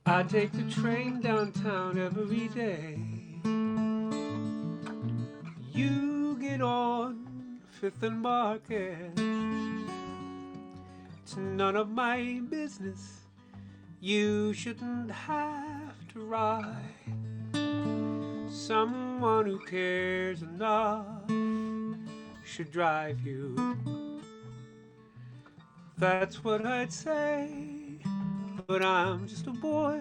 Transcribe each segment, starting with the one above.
I take the train downtown every day. You get on Fifth and Market. It's none of my business. You shouldn't have to ride. Someone who cares enough should drive you. That's what I'd say. But I'm just a boy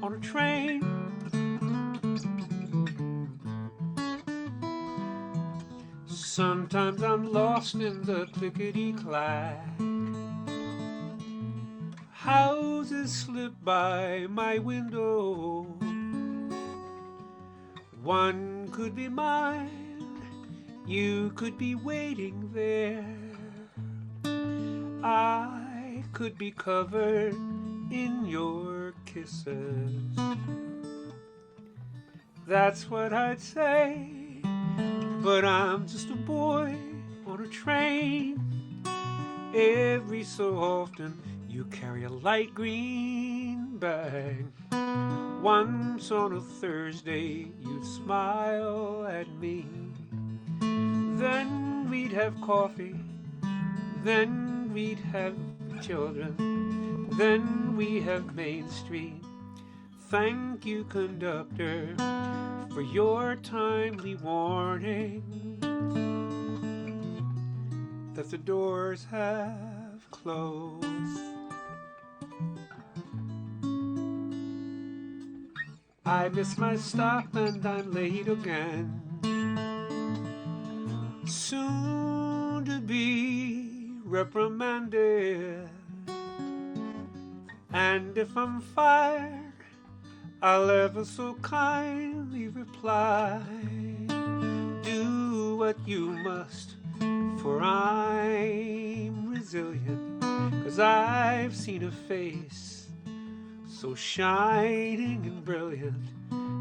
on a train. Sometimes I'm lost in the clickety-clack. Houses slip by my window. One could be mine, you could be waiting there. I could be covered in your kisses. That's what I'd say, but I'm just a boy on a train. Every so often you carry a light green bag. Once on a Thursday you'd smile at me. Then we'd have coffee, then we'd have children, then we have Main Street. Thank you, conductor, for your timely warning that the doors have closed. I miss my stop and I'm late again. Soon to be reprimanded. And if I'm fired, I'll ever so kindly reply, do what you must, for I'm resilient. 'Cause I've seen a face so shining and brilliant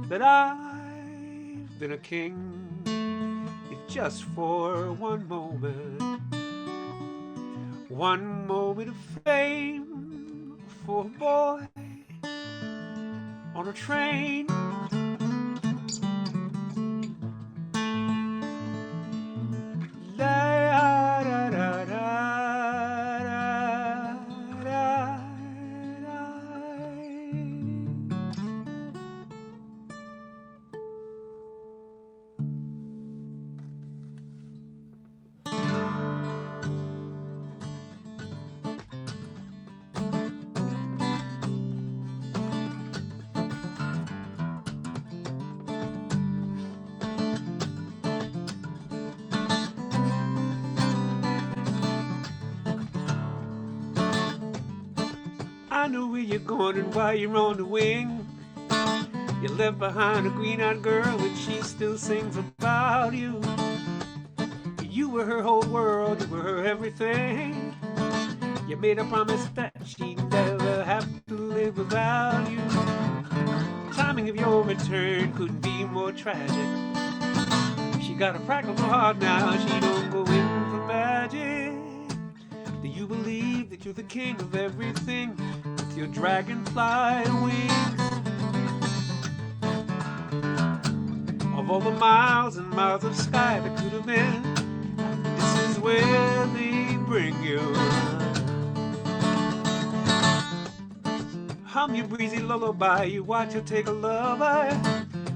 that I've been a king, if just for one moment of fame for a boy on a train. I know where you're going and why you're on the wing. You left behind a green-eyed girl and she still sings about you. You were her whole world, you were her everything. You made a promise that she'd never have to live without you. The timing of your return couldn't be more tragic. She got a practical heart now, she don't go in for magic. Do you believe that you're the king of everything with your dragonfly wings? Of all the miles and miles of sky that could have been, this is where they bring you. Hum your breezy lullaby, you watch her take a lover.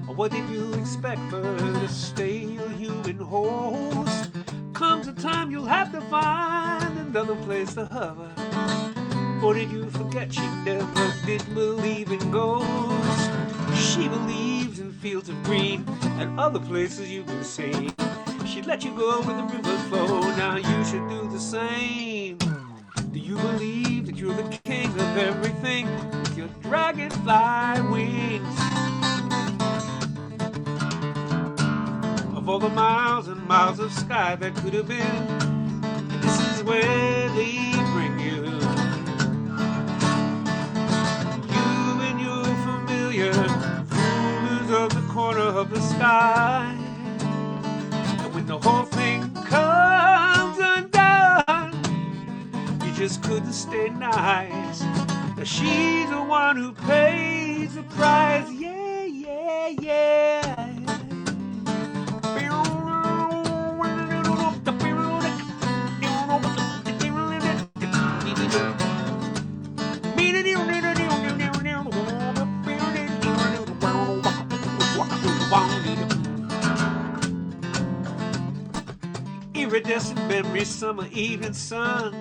Or what did you expect for her to stay a human host? Comes a time you'll have to find another place to hover. Or did you forget she never did believe in ghosts? She believes in fields of green and other places you can see. She'd let you go with the river flow, now you should do the same. Do you believe that you're the king of everything with your dragonfly wings? the miles and miles of sky that could have been. This is where they bring you. You and your familiar rulers of the corner of the sky. And when the whole thing comes undone, you just couldn't stay nice. Now she's the one who pays the price. Yeah, yeah, yeah. Iridescent memories, summer evening sun.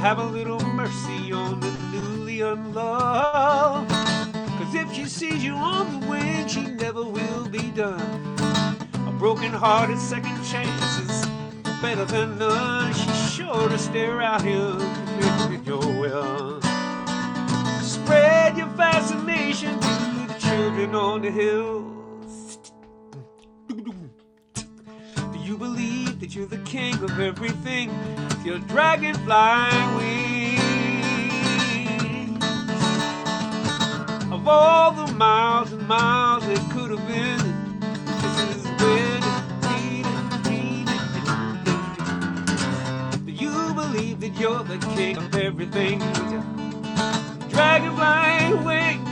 Have a little mercy on the newly unloved. Cause if she sees you on the wing, she never will be done. A broken hearted second chance is better than none. She's sure to stare out here with your will. Spread your fascination to the children on the hills. Do you believe that you're the king of everything with your dragonfly wings? Of all the miles and miles it could have been, this is where do you believe that you're the king of everything with your dragonfly wings?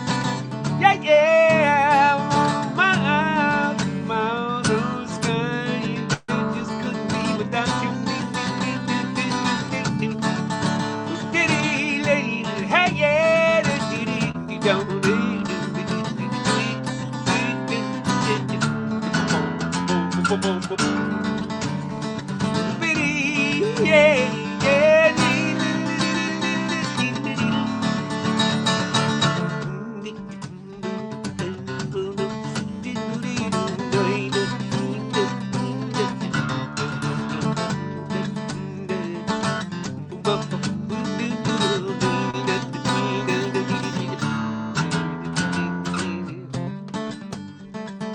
Yeah, yeah. Miles and miles of sky, you just couldn't be without you. Diddy, lady, hey, yeah, diddy, don't. Yeah, yeah.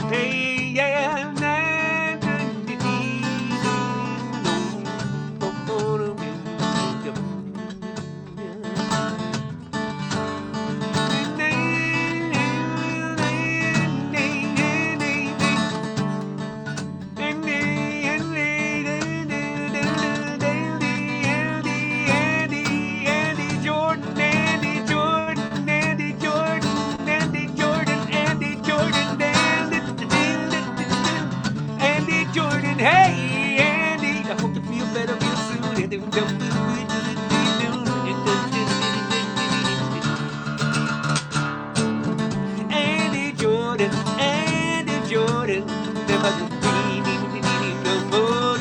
Hey, yeah. Hey, Andy, I hope you feel better real soon. Andy Jordan, never no more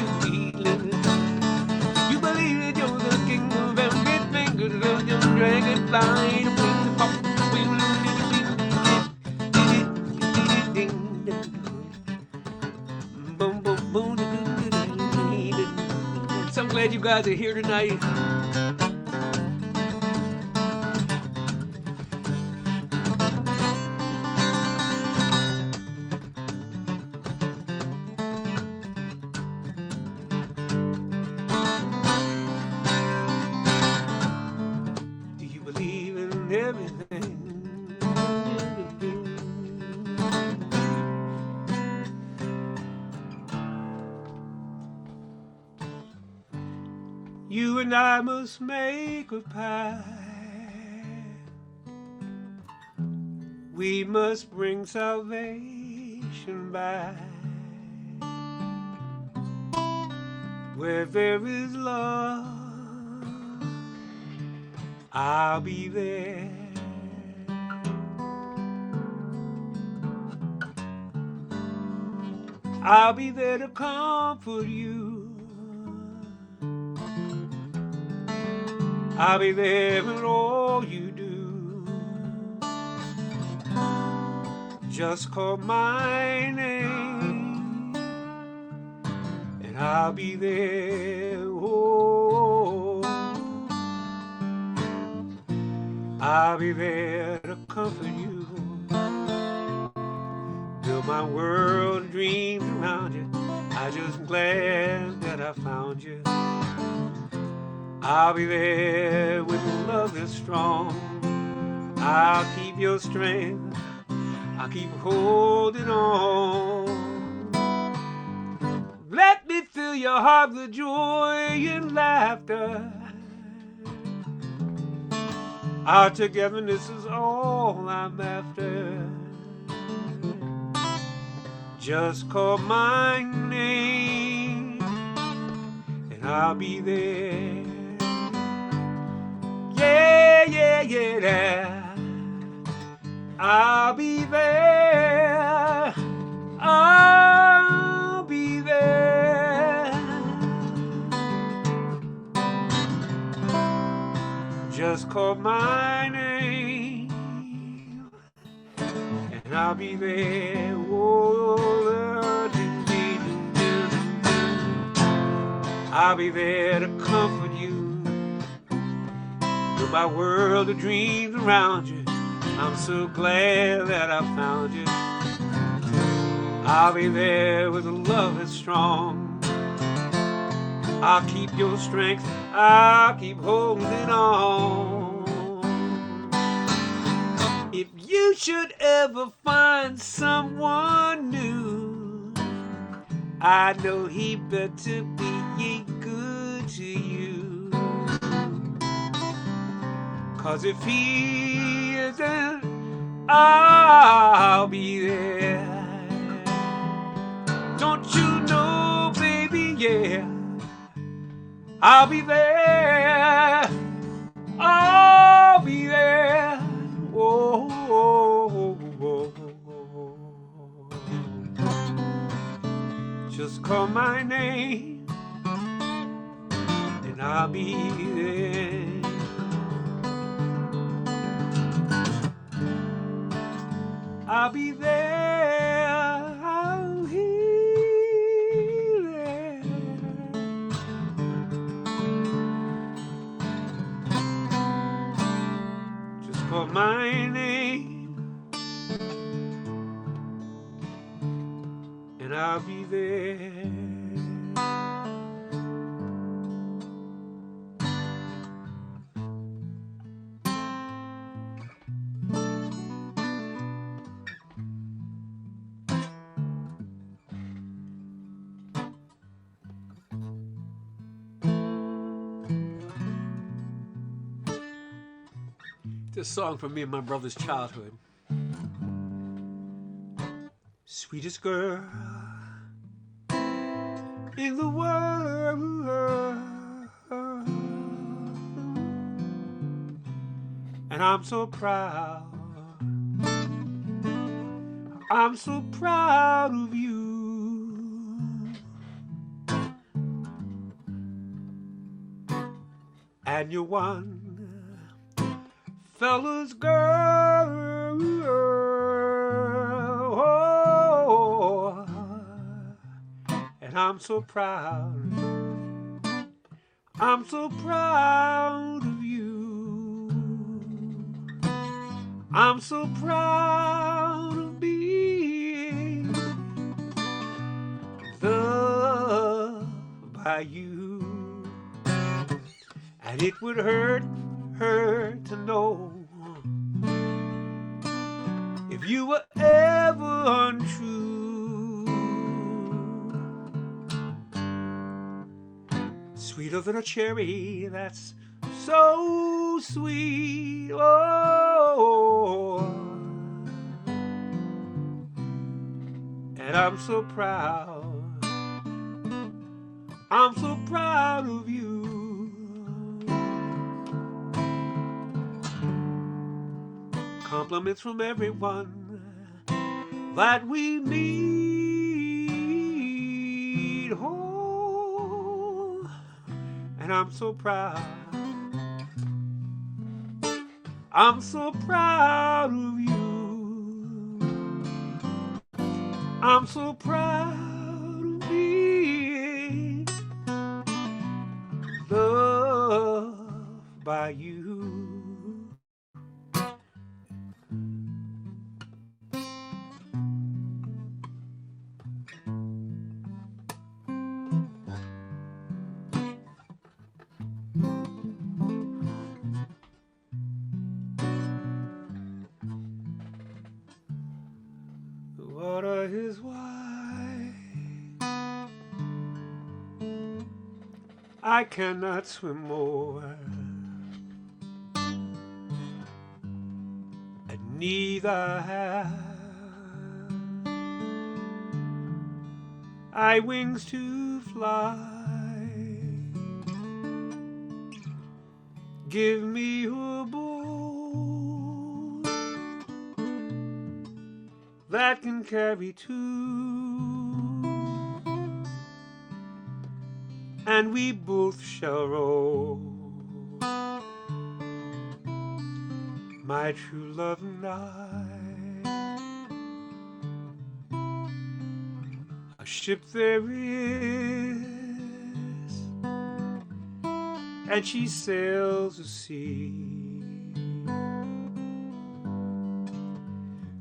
you believe that you're the king of everything, good love your dragonfly. So I'm glad you guys are here tonight. Do you believe in everything? You and I must make a pact. We must bring salvation back. Where there is love, I'll be there. I'll be there to comfort you. I'll be there in all you do. Just call my name and I'll be there. Oh, I'll be there to comfort you. Build my world of dreams around you. I just glad that I found you. I'll be there with love that's strong. I'll keep your strength. I'll keep holding on. Let me fill your heart with joy and laughter. Our togetherness is all I'm after. Just call my name and I'll be there. Yeah, yeah, yeah. I'll be there. I'll be there. Just call my name and I'll be there. Oh, I'll be there to comfort you. With my world of dreams around you, I'm so glad that I found you. I'll be there with a love that's strong. I'll keep your strength, I'll keep holding on. If you should ever find someone new, I know he better be good to you. 'Cause if he isn't, I'll be there. Don't you know, baby, yeah, I'll be there. I'll be there. Oh, oh, oh, oh. Just call my name and I'll be there. I'll be there. I'll be there. Just call my name and I'll be there. This song from me and my brother's childhood. Sweetest girl in the world, and I'm so proud. I'm so proud of you. And you're one fella's girl, oh, and I'm so proud. I'm so proud of you. I'm so proud of being loved by you. And it would hurt her to know if you were ever untrue. Sweeter than a cherry, that's so sweet. Oh, and I'm so proud. I'm so proud of you. Compliments from everyone that we meet. Oh, and I'm so proud. I'm so proud of you. I'm so proud of being loved by you. is why I cannot swim more, and neither have I wings to fly. Give me a boat that can carry two, and we both shall row, my true love and I. A ship there is, and she sails the sea.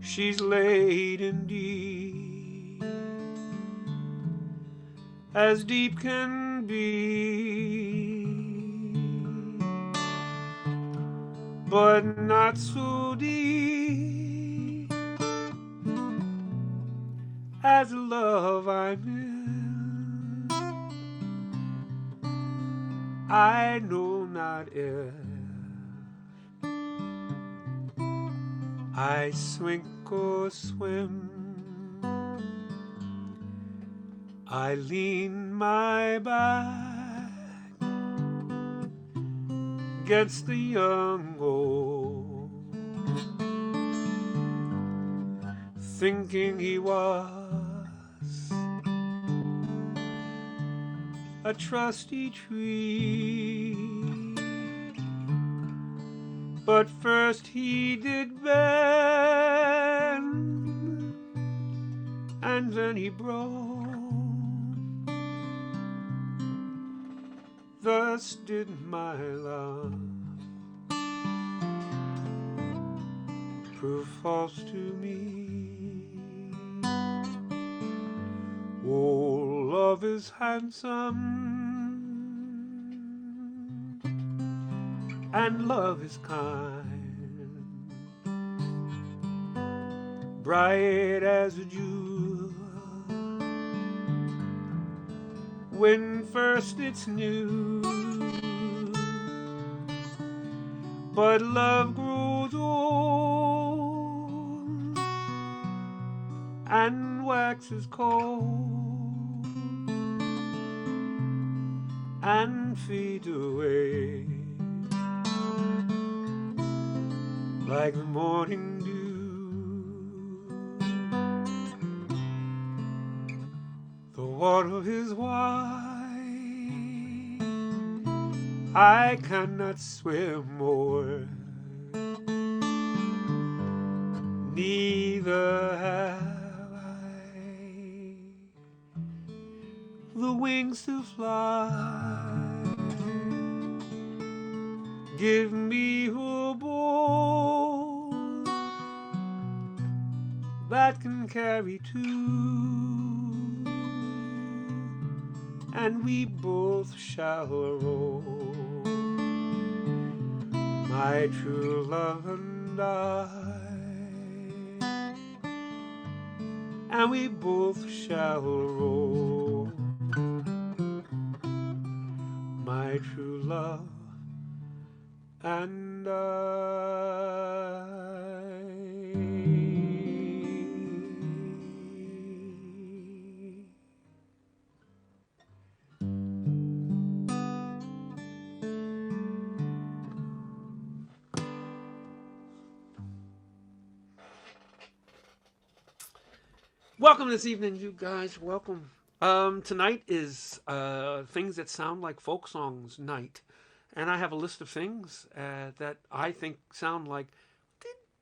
She's laden deep, as deep can be, but not so deep as the love I'm in. I know not if I swink or swim. I lean my back against the young oak, thinking he was a trusty tree. But first he did bend, and then he broke. Thus did my love prove false to me. Oh, love is handsome, and love is kind, bright as a jewel when first it's new. But love grows old and waxes cold and fades away like the morning dew. The water is wide, I cannot swim more, neither have I the wings to fly. Give me a boat that can carry two, and we both shall row, my true love and and we both shall row, my true love and Welcome this evening, you guys. Welcome. Tonight is Things That Sound Like Folk Songs Night. And I have a list of things that I think sound like,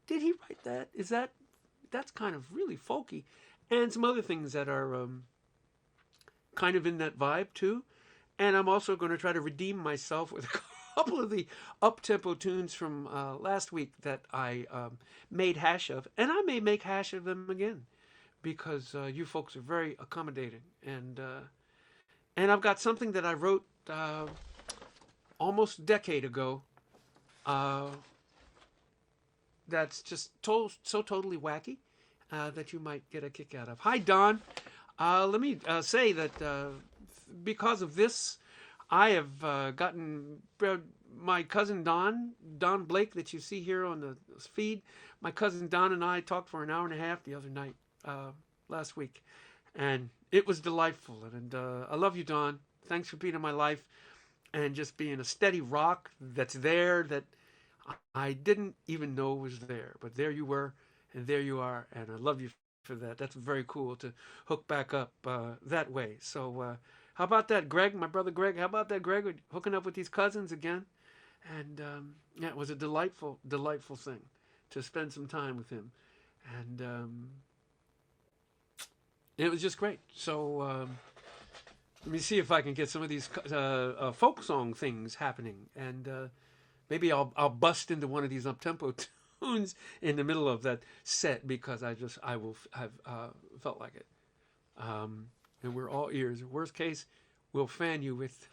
did he write that? That's kind of really folky. And some other things that are kind of in that vibe too. And I'm also going to try to redeem myself with a couple of the up-tempo tunes from last week that I made hash of. And I may make hash of them again, because you folks are very accommodating, and I've got something that I wrote almost a decade ago that's just so totally wacky, that you might get a kick out of. Hi, Don. Let me say that because of this, I have gotten my cousin Don Blake, that you see here on the feed. My cousin Don and I talked for an hour and a half the other night, last week, and it was delightful. And I love you, Don. Thanks for being in my life and just being a steady rock that's there, that I didn't even know was there, but there you were, and there you are, and I love you for that. That's very cool to hook back up that way. So how about that, Greg, my brother Greg? How about that, Greg, hooking up with these cousins again? And yeah, it was a delightful, delightful thing to spend some time with him, and it was just great. So let me see if I can get some of these folk song things happening, and maybe I'll bust into one of these up-tempo tunes in the middle of that set, because I will have felt like it. And we're all ears. Worst case, we'll fan you with.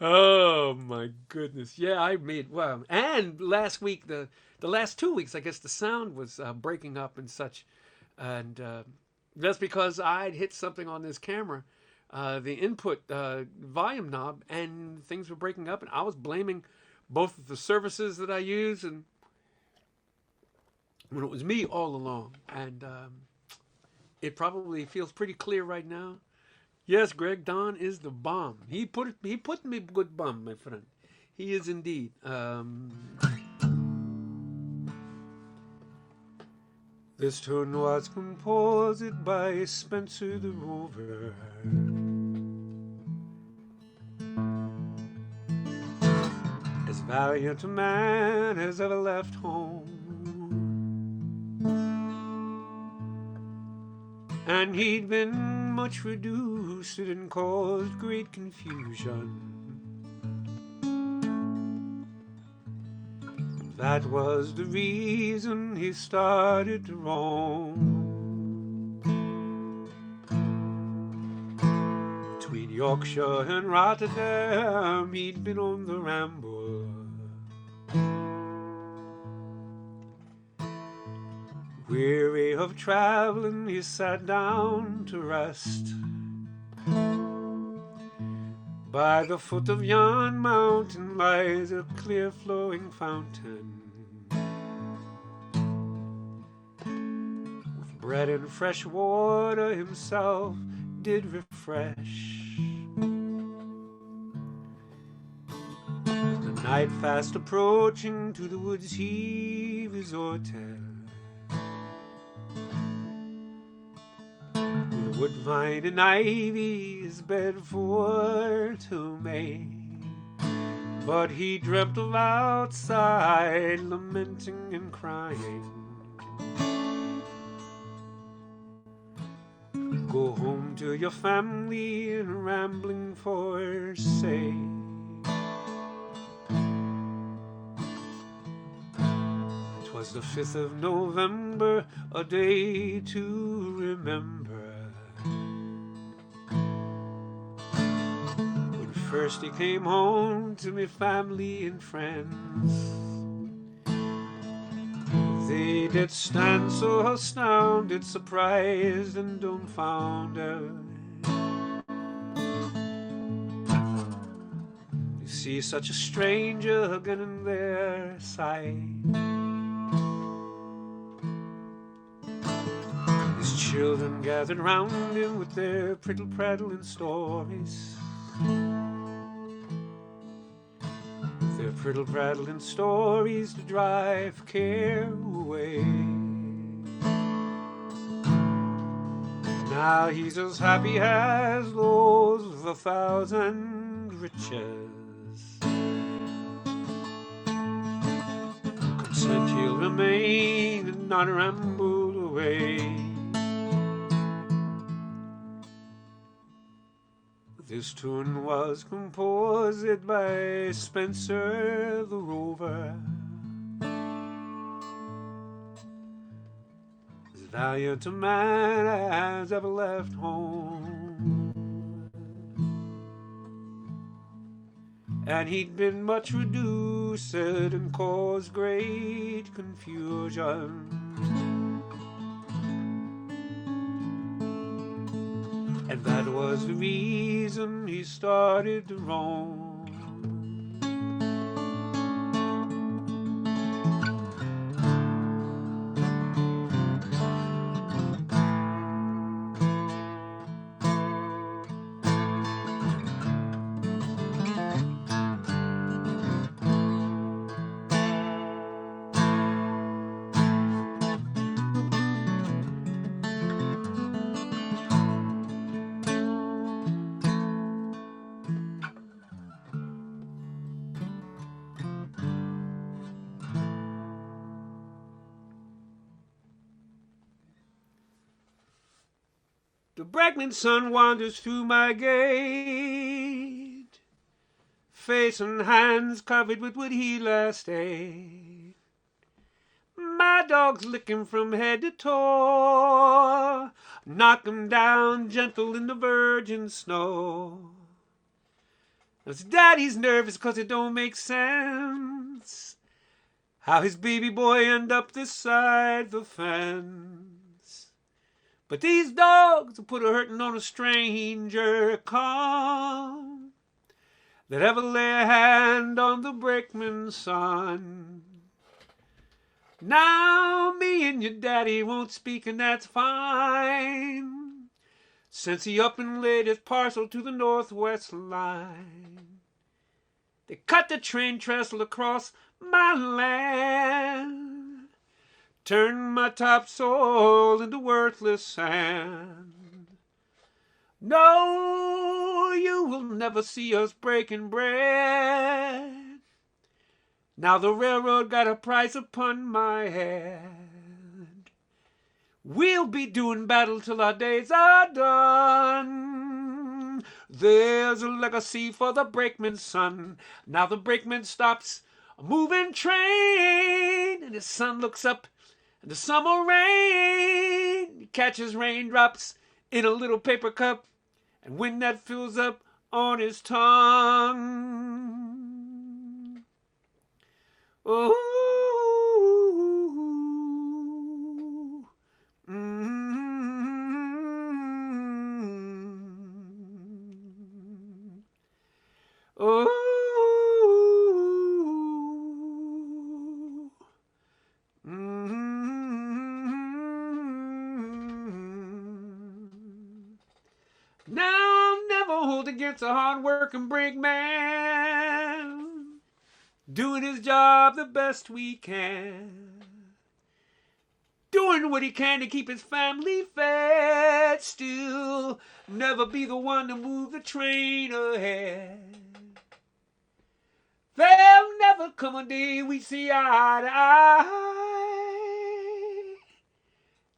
Oh my goodness! Yeah, I made well. And last week, the last 2 weeks, I guess the sound was breaking up and such, and that's because I'd hit something on this camera, the input volume knob, and things were breaking up, and I was blaming both of the services that I use, and when it was me all along. And it probably feels pretty clear right now. Yes, Greg, Don is the bomb. He put me good bum, my friend. He is indeed. This tune was composed by Spencer the Rover. As valiant a man as ever left home, and he'd been much reduced and caused great confusion. That was the reason he started to roam between Yorkshire and Rotterdam. He'd been on the ramble, weary of traveling, he sat down to rest by the foot of yon mountain. Lies a clear flowing fountain, with bread and fresh water himself did refresh. The night fast approaching, to the woods he resorted, with woodbine and ivy his bed for to make. But he dreamt of outside, lamenting and crying. Go home to your family and rambling forsake. 'Twas the 5th of November, a day to remember, when first he came home to me family and friends. They did stand so astounded, surprised and dumbfounded, to see such a stranger again in their sight. His children gathered round him with their prittle-prattling stories, their prittle-prattling stories to drive care away. Now he's as happy as those with 1,000 riches, content he'll remain and not ramble away. This tune was composed by Spencer the Rover, as valiant a man as ever left home, and he'd been much reduced loosed and caused great confusion. And that was the reason he started to roam. The brakeman's son wanders through my gate, face and hands covered with what he last ate. My dog's lick him from head to toe, knock him down gentle in the virgin snow. His daddy's nervous 'cause it don't make sense how his baby boy end up this side the fence. But these dogs will put a hurtin' on a stranger come that ever lay a hand on the brakeman's son. Now me and your daddy won't speak, and that's fine, since he up and laid his parcel to the northwest line. They cut the train trestle across my land, turned my topsoil into worthless sand. No, you will never see us breaking bread. Now the railroad got a price upon my head. We'll be doing battle till our days are done. There's a legacy for the brakeman's son. Now the brakeman stops a moving train, and his son looks up in the summer rain. He catches raindrops in a little paper cup, and when that fills up on his tongue, oh, oh, now I'll never hold against a hard-working brakeman, doing his job the best we can, doing what he can to keep his family fed, still never be the one to move the train ahead. There'll never come a day we see eye to eye,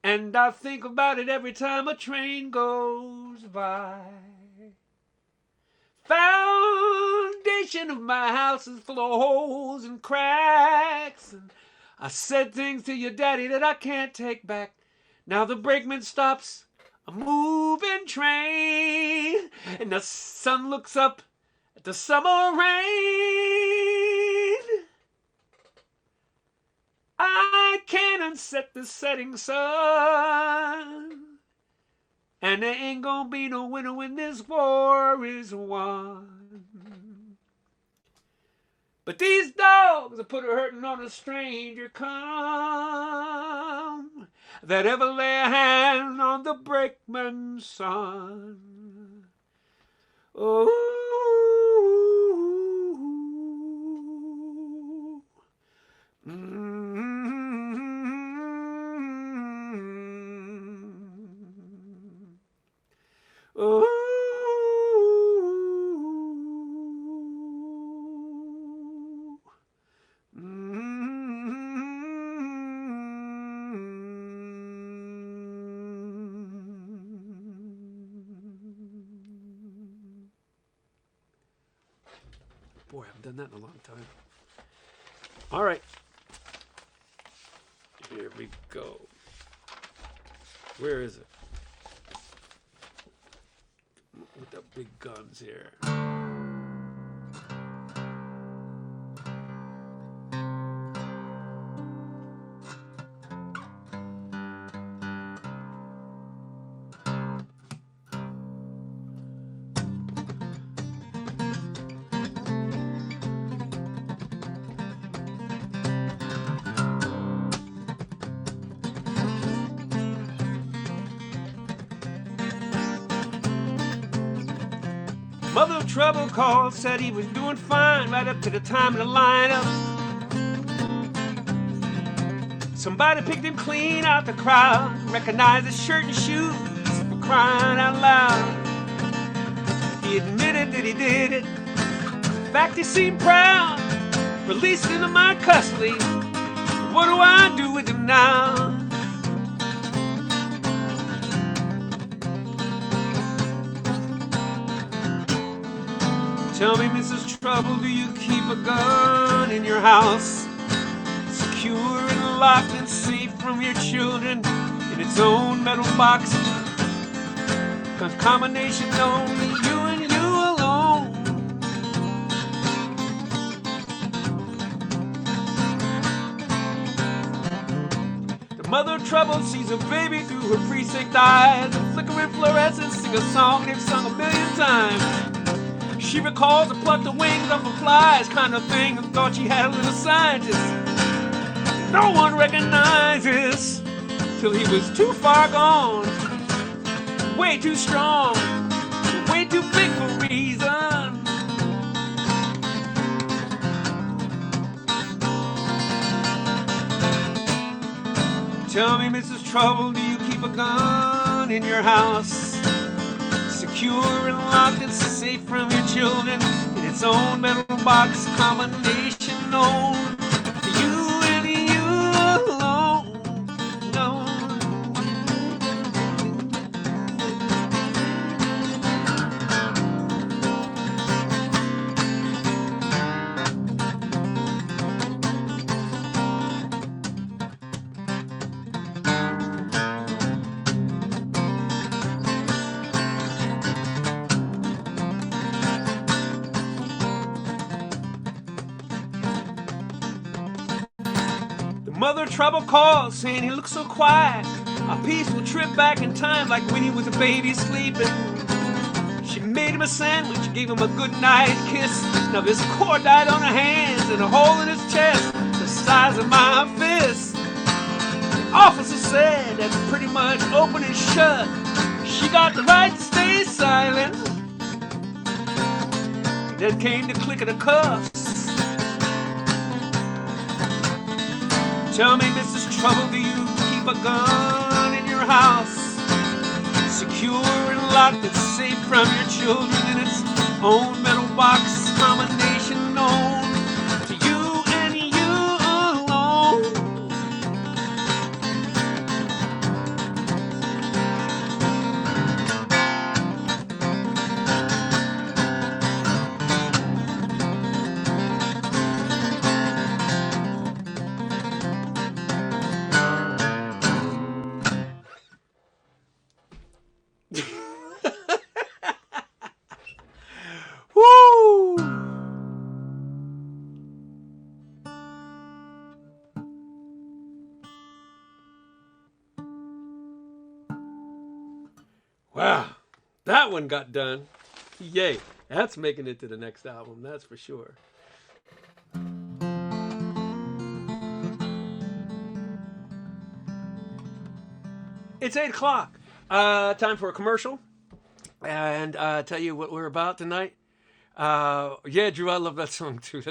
and I think about it every time a train goes by. Foundation of my house is full of holes and cracks, and I said things to your daddy that I can't take back. Now the brakeman stops a moving train, and the sun looks up at the summer rain. I can't unset the setting sun, and there ain't gonna be no winner when this war is won. But these dogs will put a hurtin' on a stranger come that ever lay a hand on the brakeman's son. Oh, oh, boy, I haven't done that in a long time. All right. Here we go. Where is it? With the big guns here. Mother of trouble called, said he was doing fine right up to the time of the lineup. Somebody picked him clean out the crowd, recognized his shirt and shoes, for crying out loud. He admitted that he did it. In fact, he seemed proud. Released into my custody. What do I do with him now? Tell me, Mrs. Trouble, do you keep a gun in your house? Secure and locked and safe from your children in its own metal box. Combination only you and you alone. The mother of trouble sees a baby through her precinct eyes, a flickering fluorescence, sing a song they've sung 1,000,000 times. She recalls the plucked the wings off of flies kind of thing and thought she had a little scientist. No one recognizes till he was too far gone, way too strong, way too big for reason. Tell me, Mrs. Trouble, do you keep a gun in your house? Secure and locked and safe from your children in its own metal box, combination known to you and you alone. No. Mother of trouble calls, saying he looks so quiet. A peaceful trip back in time, like when he was a baby sleeping. She made him a sandwich, gave him a good night kiss. Now this cord died on her hands and a hole in his chest the size of my fist. The officer said that's pretty much open and shut. She got the right to stay silent. Then came the click of the cuffs. Tell me, Mrs. Trouble, do you keep a gun in your house? Secure and locked and safe from your children in its own metal box, combination known to you and you alone. Woo! Wow, that one got done. Yay, that's making it to the next album, that's for sure. It's 8 o'clock. Time for a commercial. And tell you what we're about tonight. Yeah, Drew, I love that song too.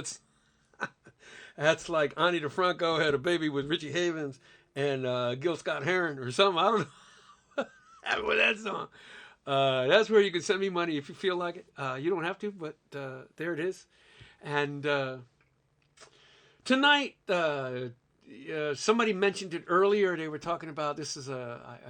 That's like Ani DeFranco had a baby with Richie Havens and Gil Scott-Heron or something. I don't know. With that song. That's where you can send me money if you feel like it. You don't have to, but there it is. And tonight, somebody mentioned it earlier. They were talking about this is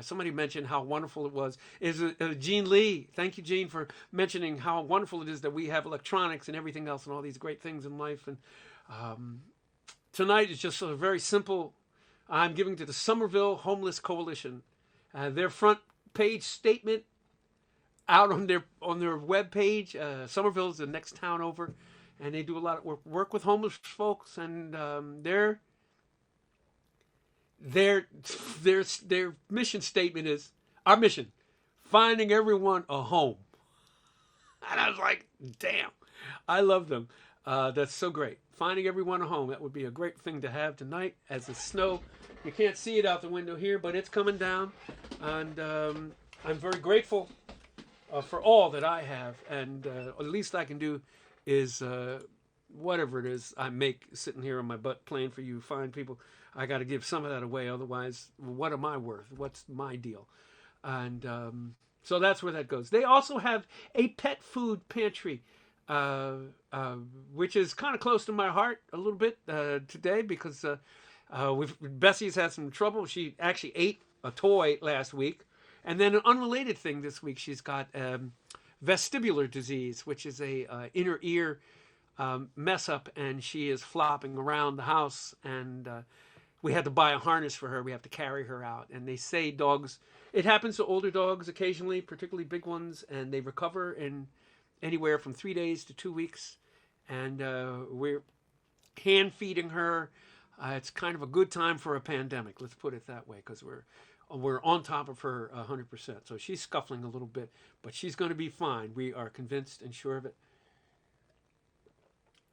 somebody mentioned how wonderful it was. Is Gene Lee? Thank you, Gene, for mentioning how wonderful it is that we have electronics and everything else and all these great things in life. And tonight is just a very simple. I'm giving to the Somerville Homeless Coalition their front page statement out on their web page. Somerville is the next town over, and they do a lot of work with homeless folks, and their mission statement is, our mission, finding everyone a home. And I was like, damn, I love them. That's so great. Finding everyone a home. That would be a great thing to have tonight as the snow. You can't see it out the window here, but it's coming down. And I'm very grateful for all that I have, and the least I can do is whatever it is I make sitting here on my butt playing for you fine people. I got to give some of that away, otherwise, what am I worth? What's my deal? And so that's where that goes. They also have a pet food pantry, which is kind of close to my heart a little bit today because Bessie's had some trouble. She actually ate a toy last week. And then an unrelated thing this week, she's got vestibular disease, which is a inner ear mess up, and she is flopping around the house. And we had to buy a harness for her. We have to carry her out. And they say dogs, it happens to older dogs occasionally, particularly big ones, and they recover in anywhere from 3 days to 2 weeks. And we're hand feeding her. It's kind of a good time for a pandemic, let's put it that way, because we're on top of her 100%. So she's scuffling a little bit, but she's going to be fine. We are convinced and sure of it.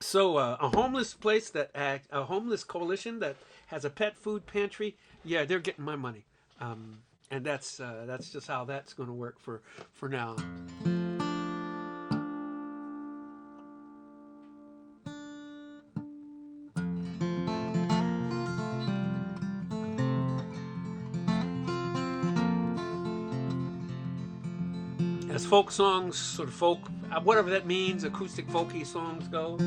So a homeless place a homeless coalition that has a pet food pantry, yeah, they're getting my money, and that's just how that's going to work for now. As folk songs, sort of folk, whatever that means, acoustic folky songs go.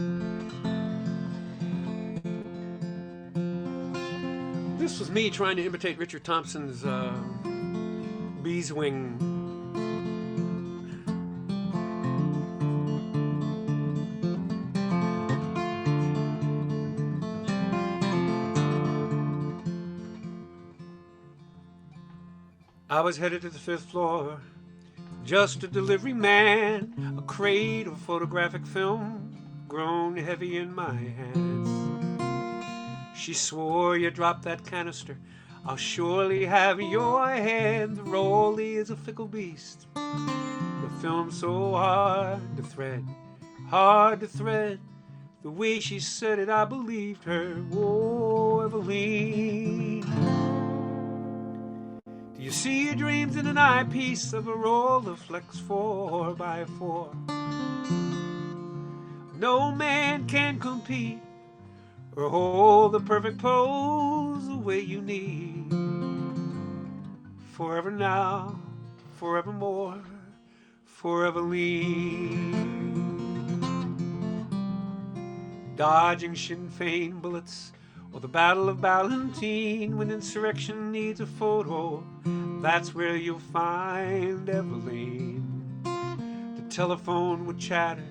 This was me trying to imitate Richard Thompson's Bees Wing. I was headed to the 5th floor, just a delivery man, a crate of photographic film grown heavy in my hands. She swore, you drop that canister, I'll surely have your hand. The rollie is a fickle beast, the film's so hard to thread. The way she said it, I believed her. Whoa, Eveline, do you see your dreams in an eyepiece of a Rolleiflex 4x4? No man can compete or hold the perfect pose the way you need. Forever now, forevermore, for Eveline. Dodging Sinn Féin bullets or the Battle of Ballantine, when insurrection needs a photo, that's where you'll find Eveline. The telephone would chatter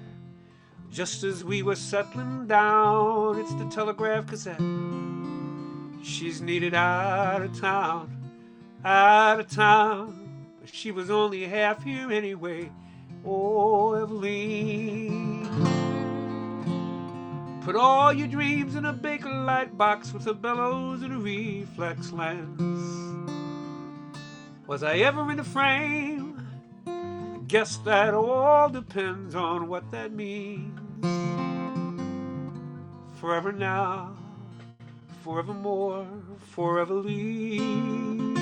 just as we were settling down. It's the Telegraph Gazette. She's needed out of town. But she was only half here anyway. Oh, Eveline. Put all your dreams in a Bakelite box with a bellows and a reflex lens. Was I ever in a frame? Guess that all depends on what that means. Forever now, forevermore, for Eveline.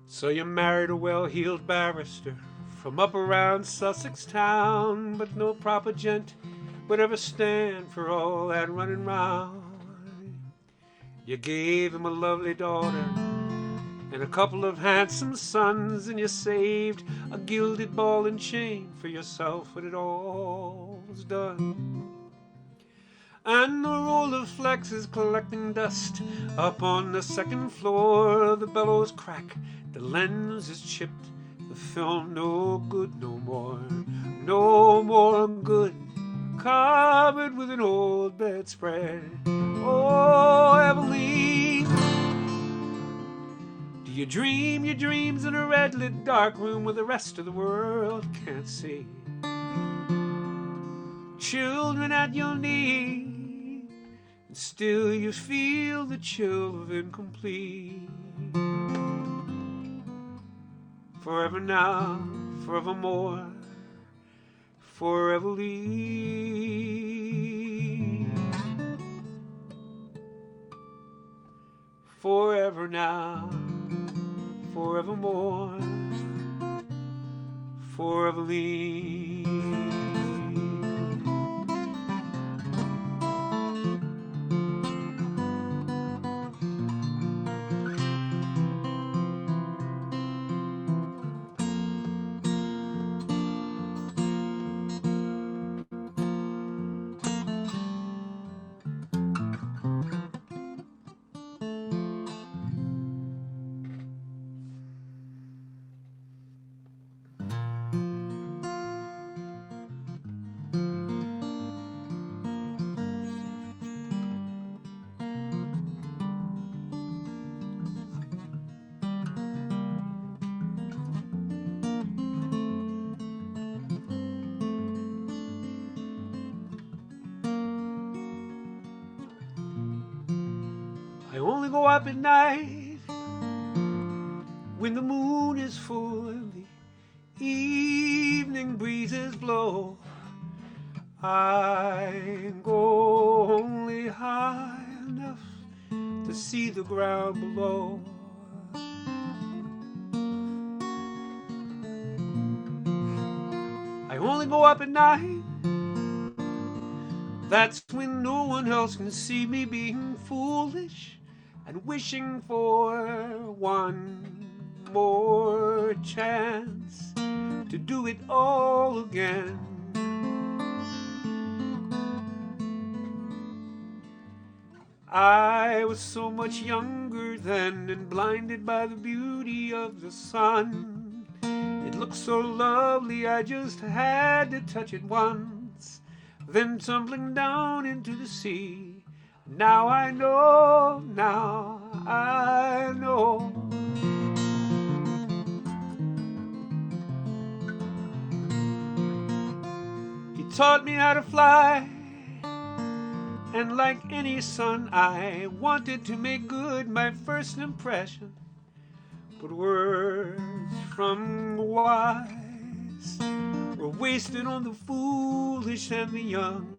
So you married a well-heeled barrister from up around Sussex town, but no proper gent would ever stand for all that running round. You gave him a lovely daughter and a couple of handsome sons, and you saved a gilded ball and chain for yourself when it all was done. And the Rolleiflex is collecting dust up on the 2nd floor. The bellows crack, the lens is chipped, the film no good no more good, covered with an old bedspread. Oh, Eveline, do you dream your dreams in a red-lit dark room where the rest of the world can't see? Children at your knee, still you feel the chill of incomplete. Forever now, forevermore, foreverly. Forever now, forevermore, foreverly. I only go up at night when the moon is full and the evening breezes blow. I go only high enough to see the ground below. I only go up at night. That's when no one else can see me being foolish and wishing for one more chance to do it all again. I was so much younger then and blinded by the beauty of the sun. It looked so lovely I just had to touch it once, then tumbling down into the sea. Now I know, now I know. He taught me how to fly, and like any son I wanted to make good my first impression. But words from the wise were wasted on the foolish and the young.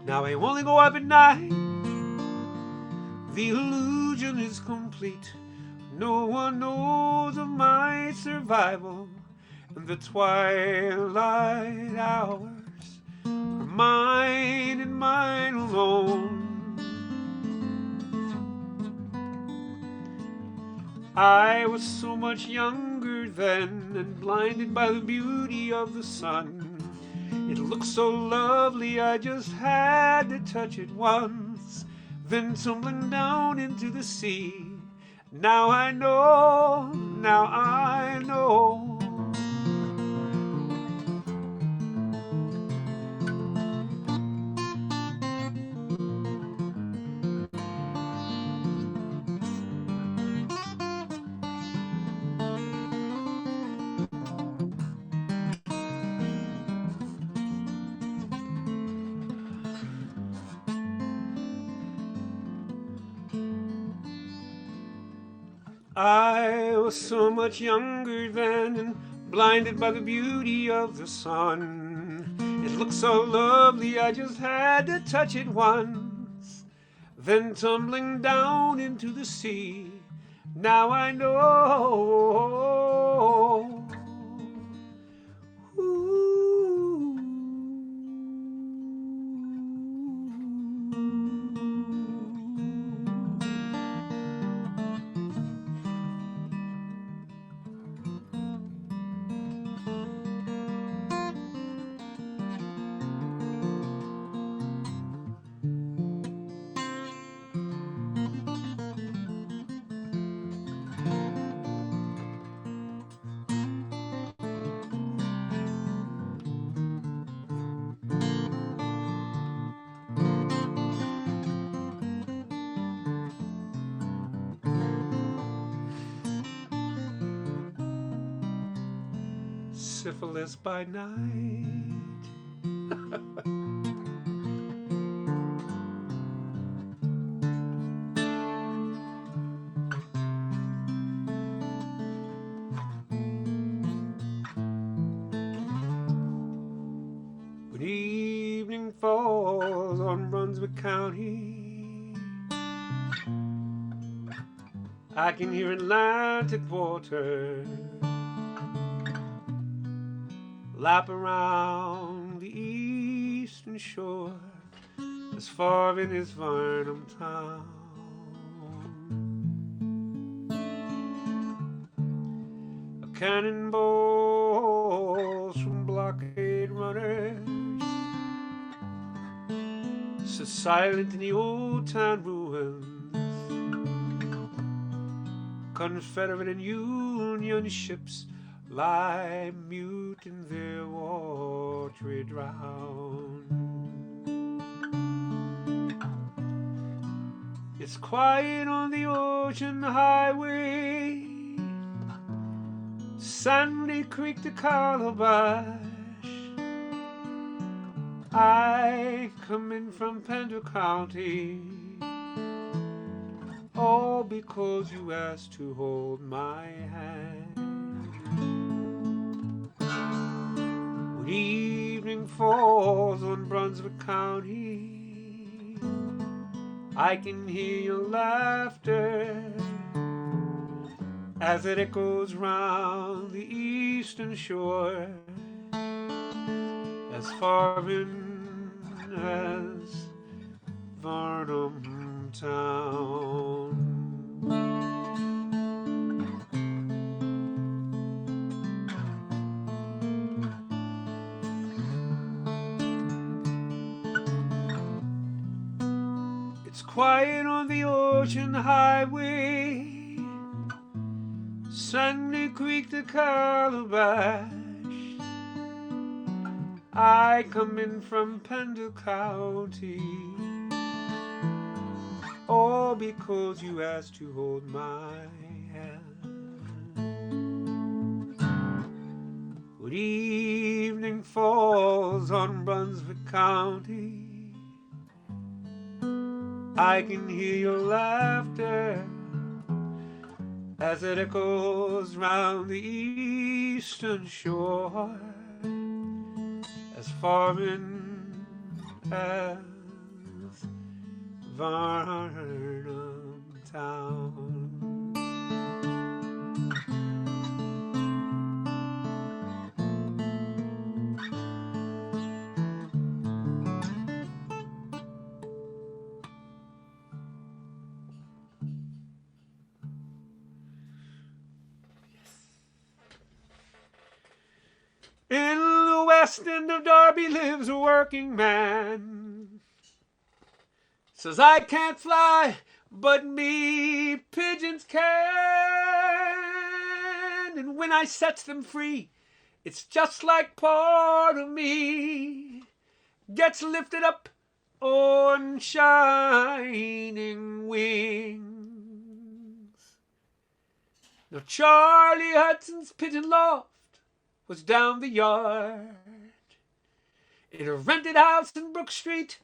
Now I only go up at night. The illusion is complete. No one knows of my survival. And the twilight hours are mine and mine alone. I was so much younger then and blinded by the beauty of the sun. It looked so lovely I just had to touch it once, then tumbling down into the sea. Now I know, now I know. I was so much younger then and blinded by the beauty of the sun. It looked so lovely I just had to touch it once, then tumbling down into the sea. Now I know. syphilis by night. When evening falls on Brunswick County, I can hear Atlantic water lap around the eastern shore, as far in as Varnum town. Cannonballs from blockade runners sit silent in the old town ruins. Confederate and Union ships lie mute in their watery drown. It's quiet on the ocean highway, Sandy Creek to Calabash. I come in from Pender County, all because you asked to hold my hand. When evening falls on Brunswick County, I can hear your laughter as it echoes round the eastern shore, as far in as Varnum town. It's quiet on the ocean highway, Sandy Creek to Calabash. I come in from Pender County, all because you asked to hold my hand. When evening falls on Brunswick County, I can hear your laughter as it echoes round the eastern shore, as far in as Varnum town. In the west end of Derby lives a working man. Says I can't fly, but me pigeons can. And when I set them free, it's just like part of me gets lifted up on shining wings. Now Charlie Hudson's pigeon loft was down the yard in a rented house in Brook Street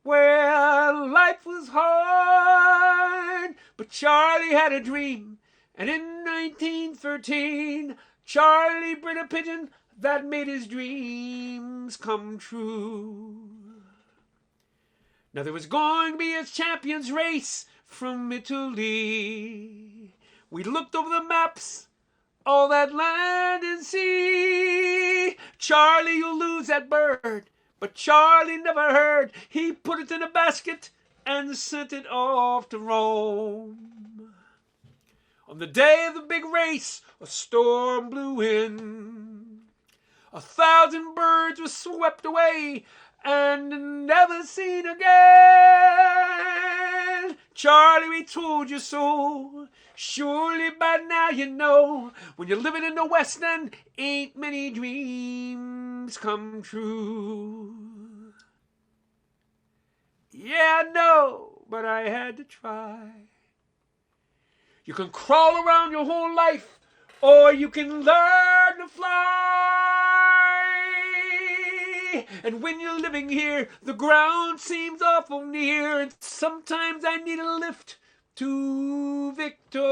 where life was hard. But Charlie had a dream, and in 1913 Charlie bred a pigeon that made his dreams come true. Now there was going to be a champions race from Italy. We looked over the maps, all that land and sea. Charlie, you'll lose that bird. But Charlie never heard. He put it in a basket and sent it off to Rome. On the day of the big race, a storm blew in. 1,000 birds were swept away and never seen again. Charlie, we told you so. Surely by now you know, when you're living in the West End, ain't many dreams come true. Yeah, I know, but I had to try. You can crawl around your whole life, or you can learn to fly. And when you're living here, the ground seems awful near, and sometimes I need a lift to victory.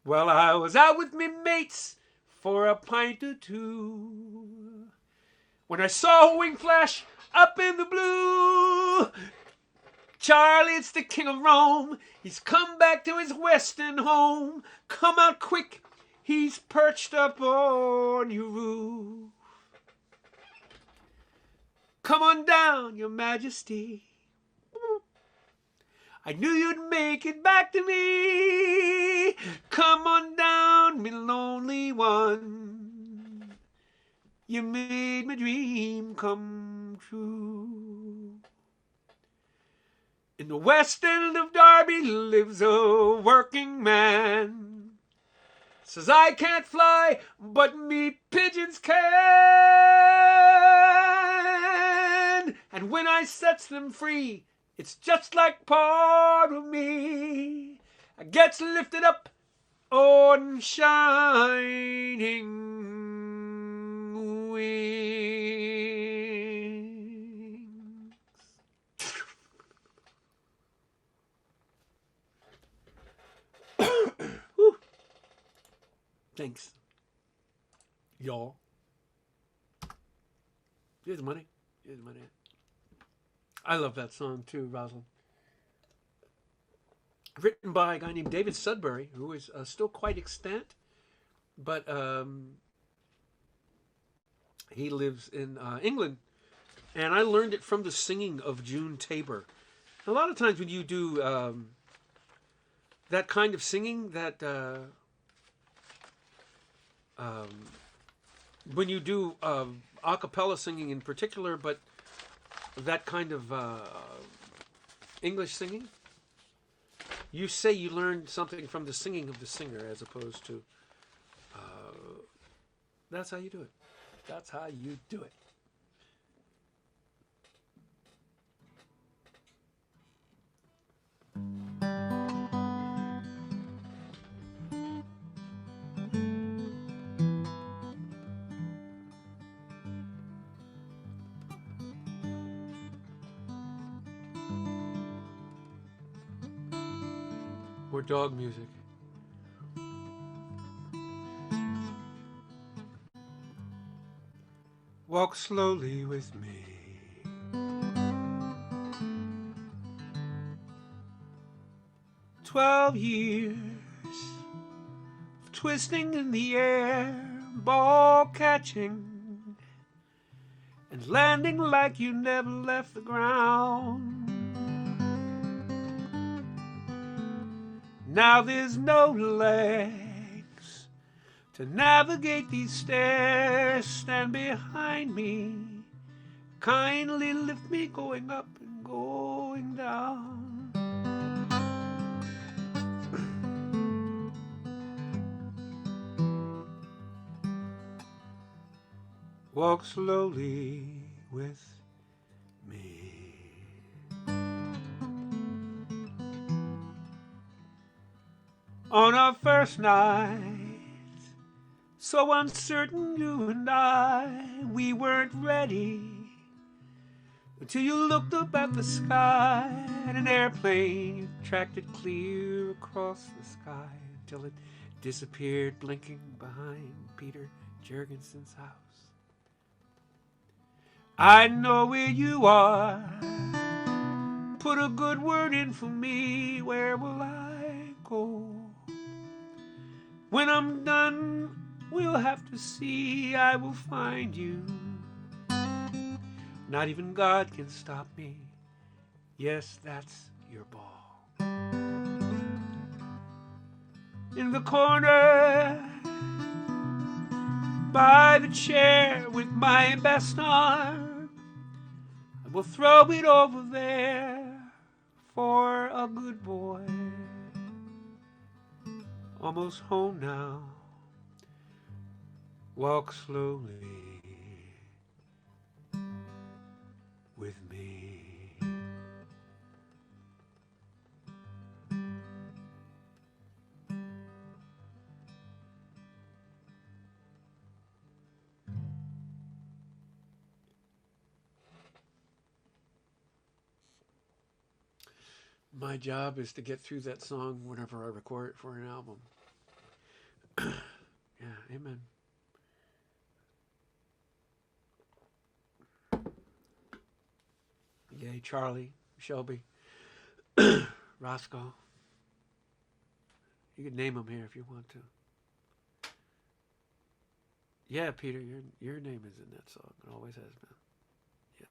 Well, I was out with me mates for a pint or two when I saw a wing flash up in the blue. Charlie, it's the king of Rome. He's come back to his western home. Come out quick, he's perched up on your roof. Come on down, your majesty. I knew you'd make it back to me. Come on down, me lonely one. You made my dream come true. In the west end of Derby lives a working man. Says I can't fly, but me pigeons can. And when I sets them free, it's just like part of me. I gets lifted up on shining wings. Thanks, y'all. Here's the money. Here's the money. I love that song too, Rosalind. Written by a guy named David Sudbury, who is still quite extant, but he lives in England, and I learned it from the singing of June Tabor. A lot of times when you do that kind of singing, that when you do a cappella singing in particular, but that kind of English singing, you say you learned something from the singing of the singer as opposed to that's how you do it. That's how you do it. More dog music. Walk slowly with me. 12 years of twisting in the air, ball catching and landing like you never left the ground. Now there's no legs to navigate these stairs. Stand behind me, kindly lift me going up and going down. Walk slowly with me. On our first night, so uncertain you and I, we weren't ready until you looked up at the sky. And an airplane you tracked it clear across the sky until it disappeared blinking behind Peter Jurgensen's house. I know where you are. Put a good word in for me. Where will I go? When I'm done, we'll have to see. I will find you. Not even God can stop me. Yes, that's your ball. In the corner by the chair with my best arm, I will throw it over there for a good boy. Almost home now. Walk slowly with me. my job is to get through that song whenever I record it for an album. Yeah, amen. Yay, Charlie, Shelby, Roscoe. You can name them here if you want to. Yeah, Peter, your name is in that song. It always has been. Yes.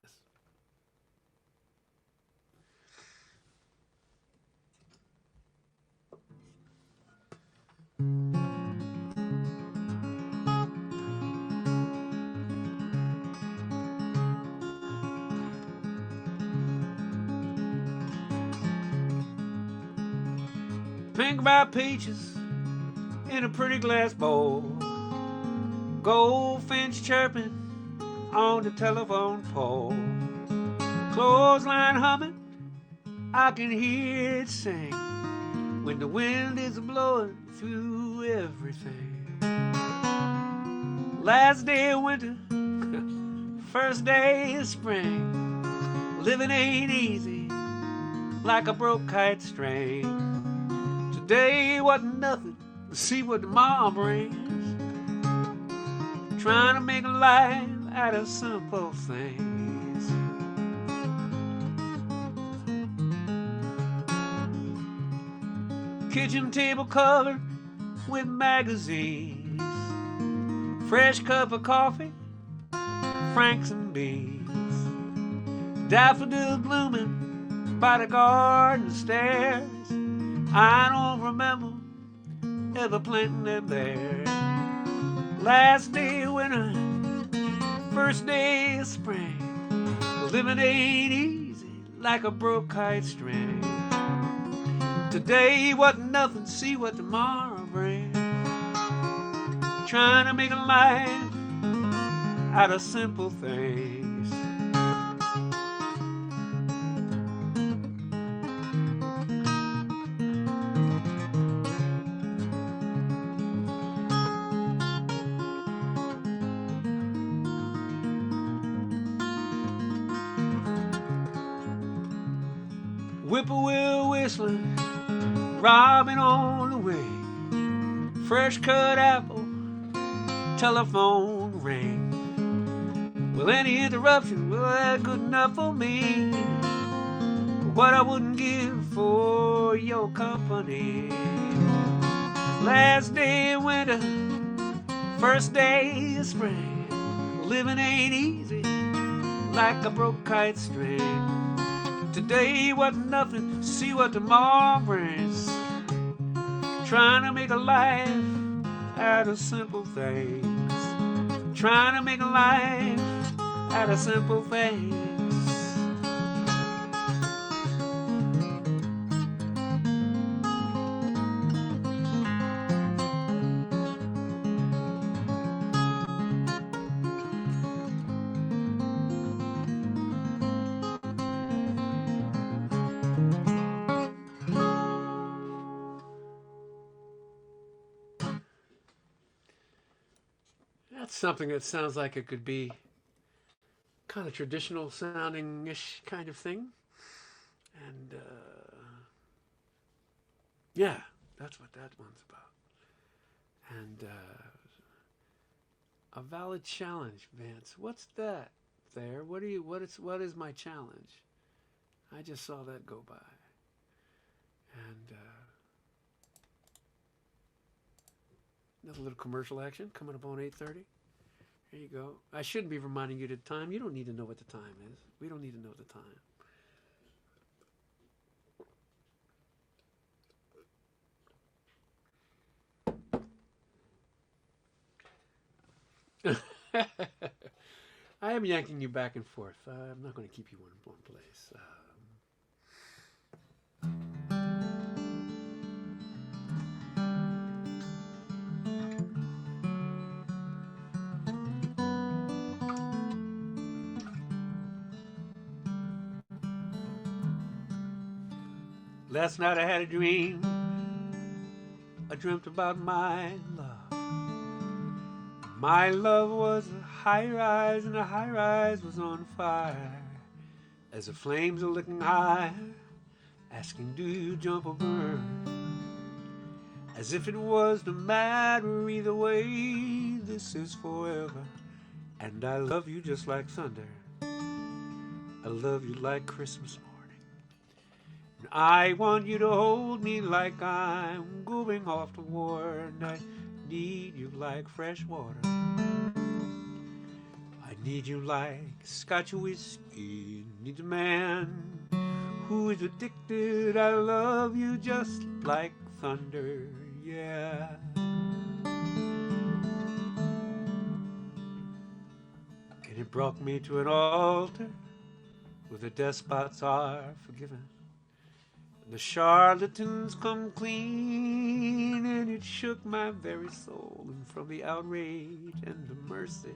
Think about peaches in a pretty glass bowl, goldfinch chirping on the telephone pole, clothesline humming, I can hear it sing when the wind is blowing through everything. Last day of winter, first day of spring, living ain't easy like a broke kite string. Today wasn't nothing, see what tomorrow brings. Trying to make a life out of simple things. Kitchen table covered with magazines, fresh cup of coffee, franks and beans, daffodils blooming by the garden stairs. I don't remember ever planting them there. Last day of winter, first day of spring, living ain't easy like a broke kite string. Today wasn't nothing, see what tomorrow brings. Trying to make a life out of simple things. Whippoorwill whistling, robin on the wing, fresh cut apple, telephone ring. Well, any interruption, well, that's good enough for me. What I wouldn't give for your company. Last day of winter, first day of spring, living ain't easy like a broke kite string. Today wasn't nothing, see what tomorrow brings. Trying to make a life out of simple things. Trying to make a life out of simple things. That's something that sounds like it could be kind of traditional sounding-ish kind of thing. And yeah, that's what that one's about. And a valid challenge, Vance. What's that there? What is my challenge? I just saw that go by. And another little commercial action coming up on 8:30. There you go. I shouldn't be reminding you the time. You don't need to know what the time is. We don't need to know the time. I am yanking you back and forth. I'm not going to keep you in one place. Last night I had a dream. I dreamt about my love. My love was a high rise, and the high rise was on fire. As the flames are licking high, asking, do you jump or burn? As if it was no matter either way, this is forever. And I love you just like thunder. I love you like Christmas morning. And I want you to hold me like I'm going off to war. And I need you like fresh water. I need you like Scotch whiskey. Need a man who is addicted. I love you just like thunder, yeah. And it brought me to an altar where the despots are forgiven. And the charlatans come clean, and it shook my very soul. And from the outrage and the mercy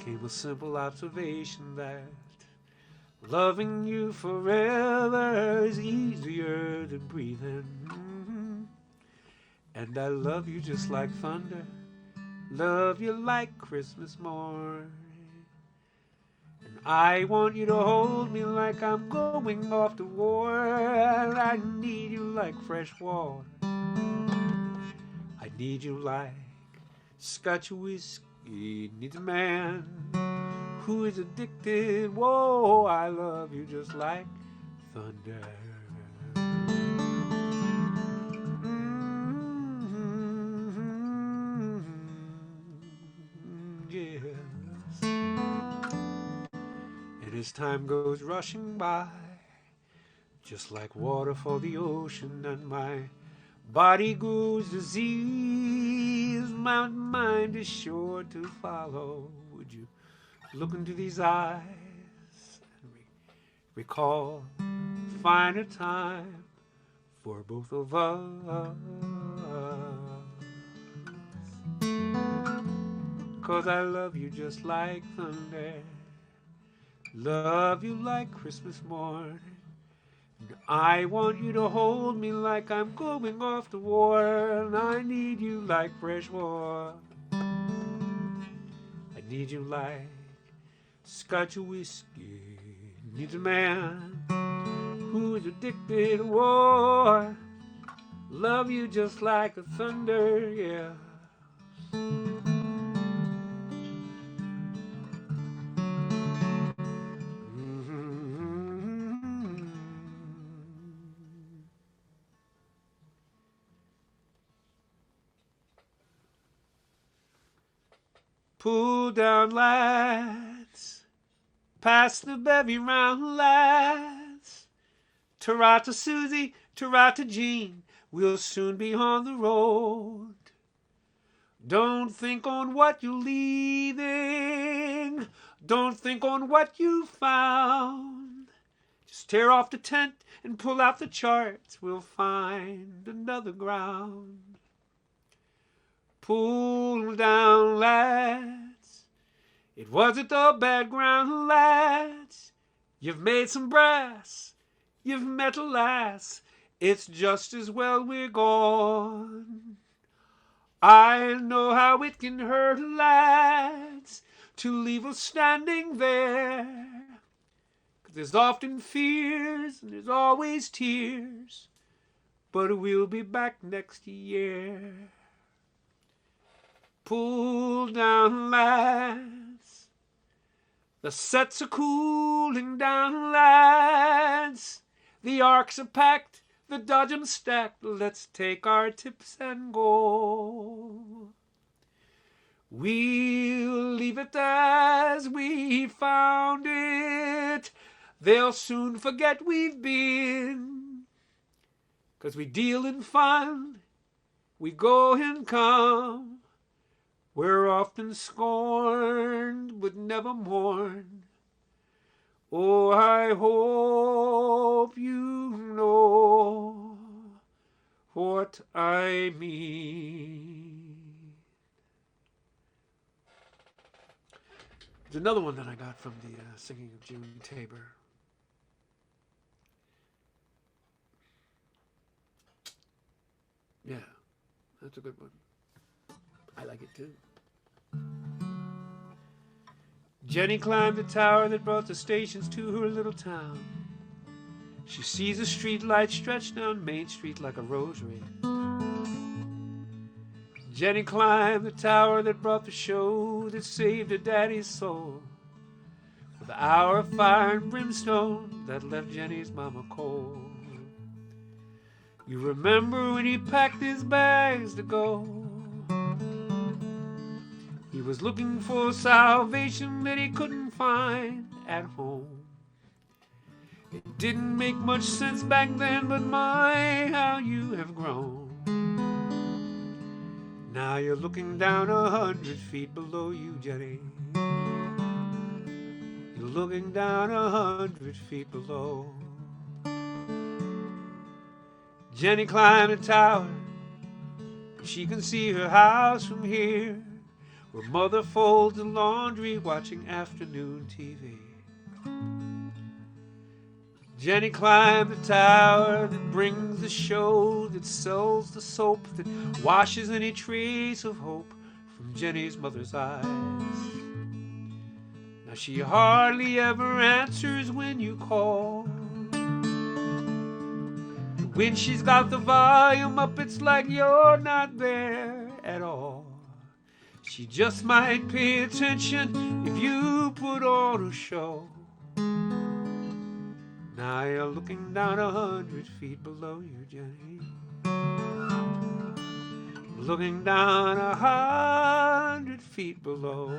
came a simple observation that loving you forever is easier than breathing. And I love you just like thunder. Love you like Christmas morning. And I want you to hold me like I'm going off to war. And I need you like fresh water. I need you like Scotch whiskey. Needs a man who is addicted. Whoa, I love you just like thunder. Yes. And as time goes rushing by, just like water for the ocean, and my body grows disease, my mind is sure to follow. Would you look into these eyes and recall finer time for both of us? 'Cause I love you just like thunder. Love you like Christmas morning. And I want you to hold me like I'm going off to war. And I need you like fresh water. I need you like Scotch whiskey. Needs a man who is addicted. War. Love you just like a thunder, yeah. Pull down, lads, pass the bevy round, lads. Ta-ra to Susie, ta-ra to Jean, we'll soon be on the road. Don't think on what you're leaving, don't think on what you found. Just tear off the tent and pull out the charts, we'll find another ground. Pull down, lads, it wasn't a bad ground, lads. You've made some brass, you've met a lass, it's just as well we're gone. I know how it can hurt, lads, to leave us standing there. 'Cause there's often fears and there's always tears, but we'll be back next year. Pull down, lads, the sets are cooling down, lads. The arcs are packed, the dodgems stacked. Let's take our tips and go. We'll leave it as we found it. They'll soon forget we've been. 'Cause we deal in fun, we go and come. We're often scorned, but never mourned. Oh, I hope you know what I mean. There's another one that I got from the Singing of June Tabor. Yeah, that's a good one. I like it too. Jenny climbed the tower that brought the stations to her little town. She sees a street light stretched down Main Street like a rosary. Jenny climbed the tower that brought the show that saved her daddy's soul, for the hour of fire and brimstone that left Jenny's mama cold. You remember when he packed his bags to go? He was looking for salvation that he couldn't find at home. It didn't make much sense back then, but my, how you have grown. Now you're looking down 100 feet below you, Jenny. You're looking down 100 feet below. Jenny climbed a tower. She can see her house from here, where mother folds the laundry watching afternoon TV. Jenny climbed the tower that brings the show, that sells the soap, that washes any trace of hope from Jenny's mother's eyes. Now she hardly ever answers when you call. And when she's got the volume up, it's like you're not there at all. She just might pay attention if you put on a show. Now you're looking down 100 feet below you, Jenny. Looking down 100 feet below.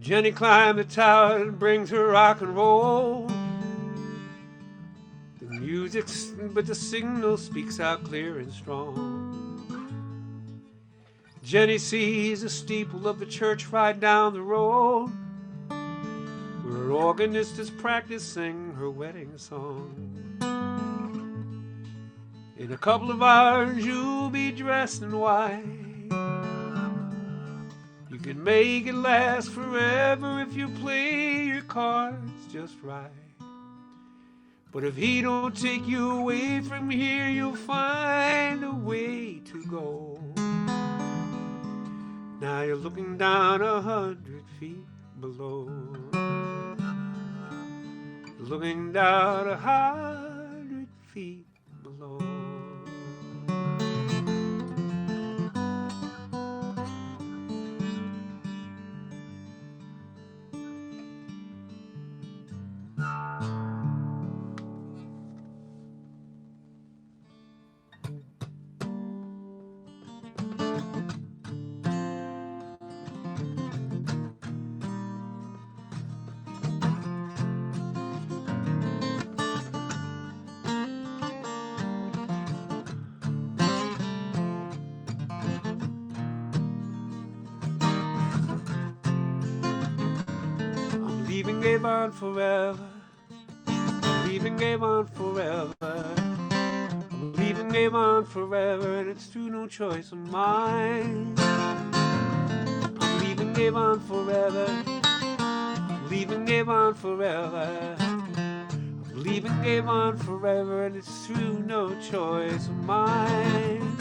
Jenny climbed the tower and brings her rock and roll. The music, but the signal speaks out clear and strong. Jenny sees the steeple of the church right down the road, where her organist is practicing her wedding song. In a couple of hours you'll be dressed in white. You can make it last forever if you play your cards just right. But if he don't take you away from here, you'll find a way to go. Now you're looking down 100 feet below. Looking down 100 feet below. Leaving Avon forever. I'm leaving Avon forever. I'm leaving Avon forever, and it's through no choice of mine. I'm leaving Avon forever. I'm leaving Avon forever. I'm leaving Avon forever, and it's through no choice of mine.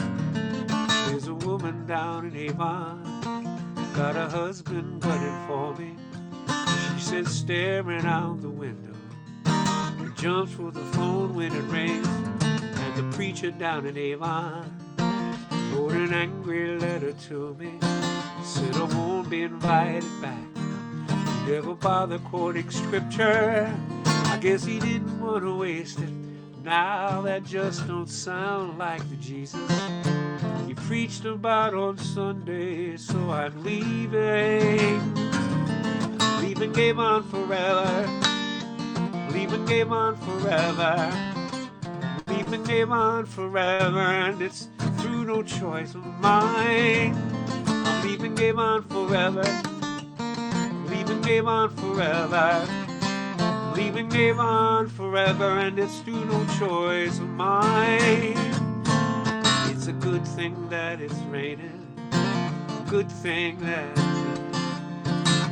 There's a woman down in Avon, got a husband gunning for me. She sits staring out the window, and jumps for the phone when it rings. And the preacher down in Avon wrote an angry letter to me, said I won't be invited back. Never bother quoting scripture. I guess he didn't want to waste it. Now that just don't sound like the Jesus he preached about on Sunday. So I'm leaving. Leaving Avon forever. Leaving Avon forever. Leaving Avon forever, and it's through no choice of mine. I'm leaving Avon forever. Leaving Avon forever. leaving Avon forever, and it's through no choice of mine. It's a good thing that it's raining, a good thing that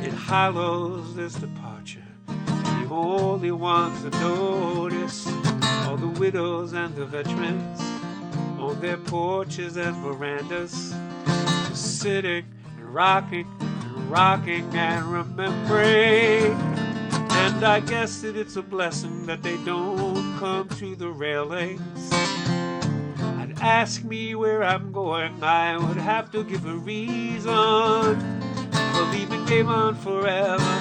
it hollows this departure. The only ones that notice are the widows and the veterans on their porches and verandas, just sitting and rocking and remembering. And I guess that it's a blessing that they don't come to the railings and ask me where I'm going. I would have to give a reason for leaving Avon forever,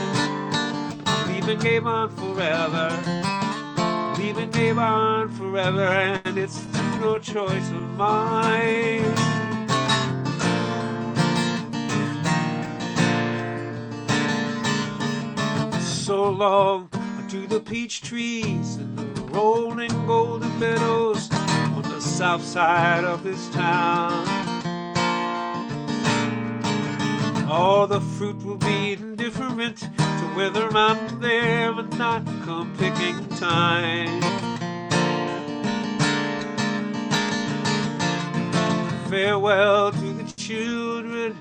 leaving Avon forever, leaving Avon forever, and it's through no choice of mine. So long to the peach trees and the rolling golden meadows on the south side of this town. All the fruit will be indifferent to whether I'm there or not come picking time. Farewell to the children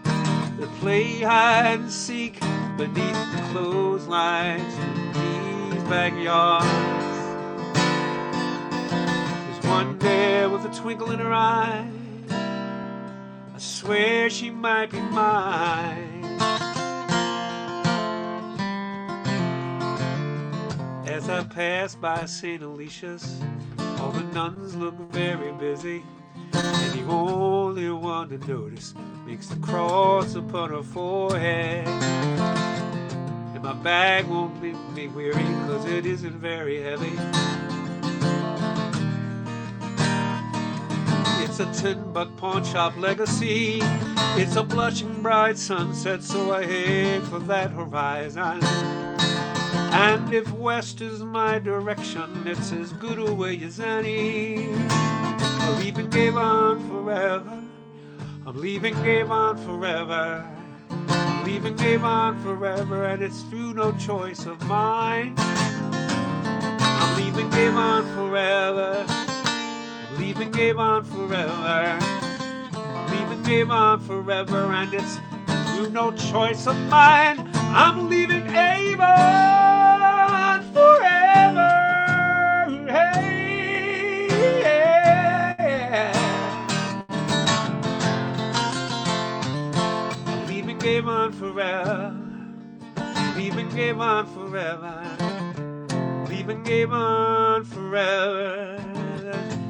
that play hide and seek beneath the clotheslines in these backyards. There's one there with a twinkle in her eye. I swear she might be mine. As I pass by St. Alicia's, all the nuns look very busy, and the only one to notice makes the cross upon her forehead. And my bag won't leave me weary, 'cause it isn't very heavy. It's a $10 pawn shop legacy. It's a blushing bright sunset, so I head for that horizon. And if west is my direction, it's as good a way as any. I'm leaving Avon forever, I'm leaving Avon forever, I'm leaving Avon forever, and it's through no choice of mine. I'm leaving Avon forever, I'm leaving Avon forever, I'm leaving Avon forever, and it's through no choice of mine. I'm leaving Avon forever. Hey, yeah. I'm leaving Avon forever. Leaving Avon forever. Leaving Avon forever.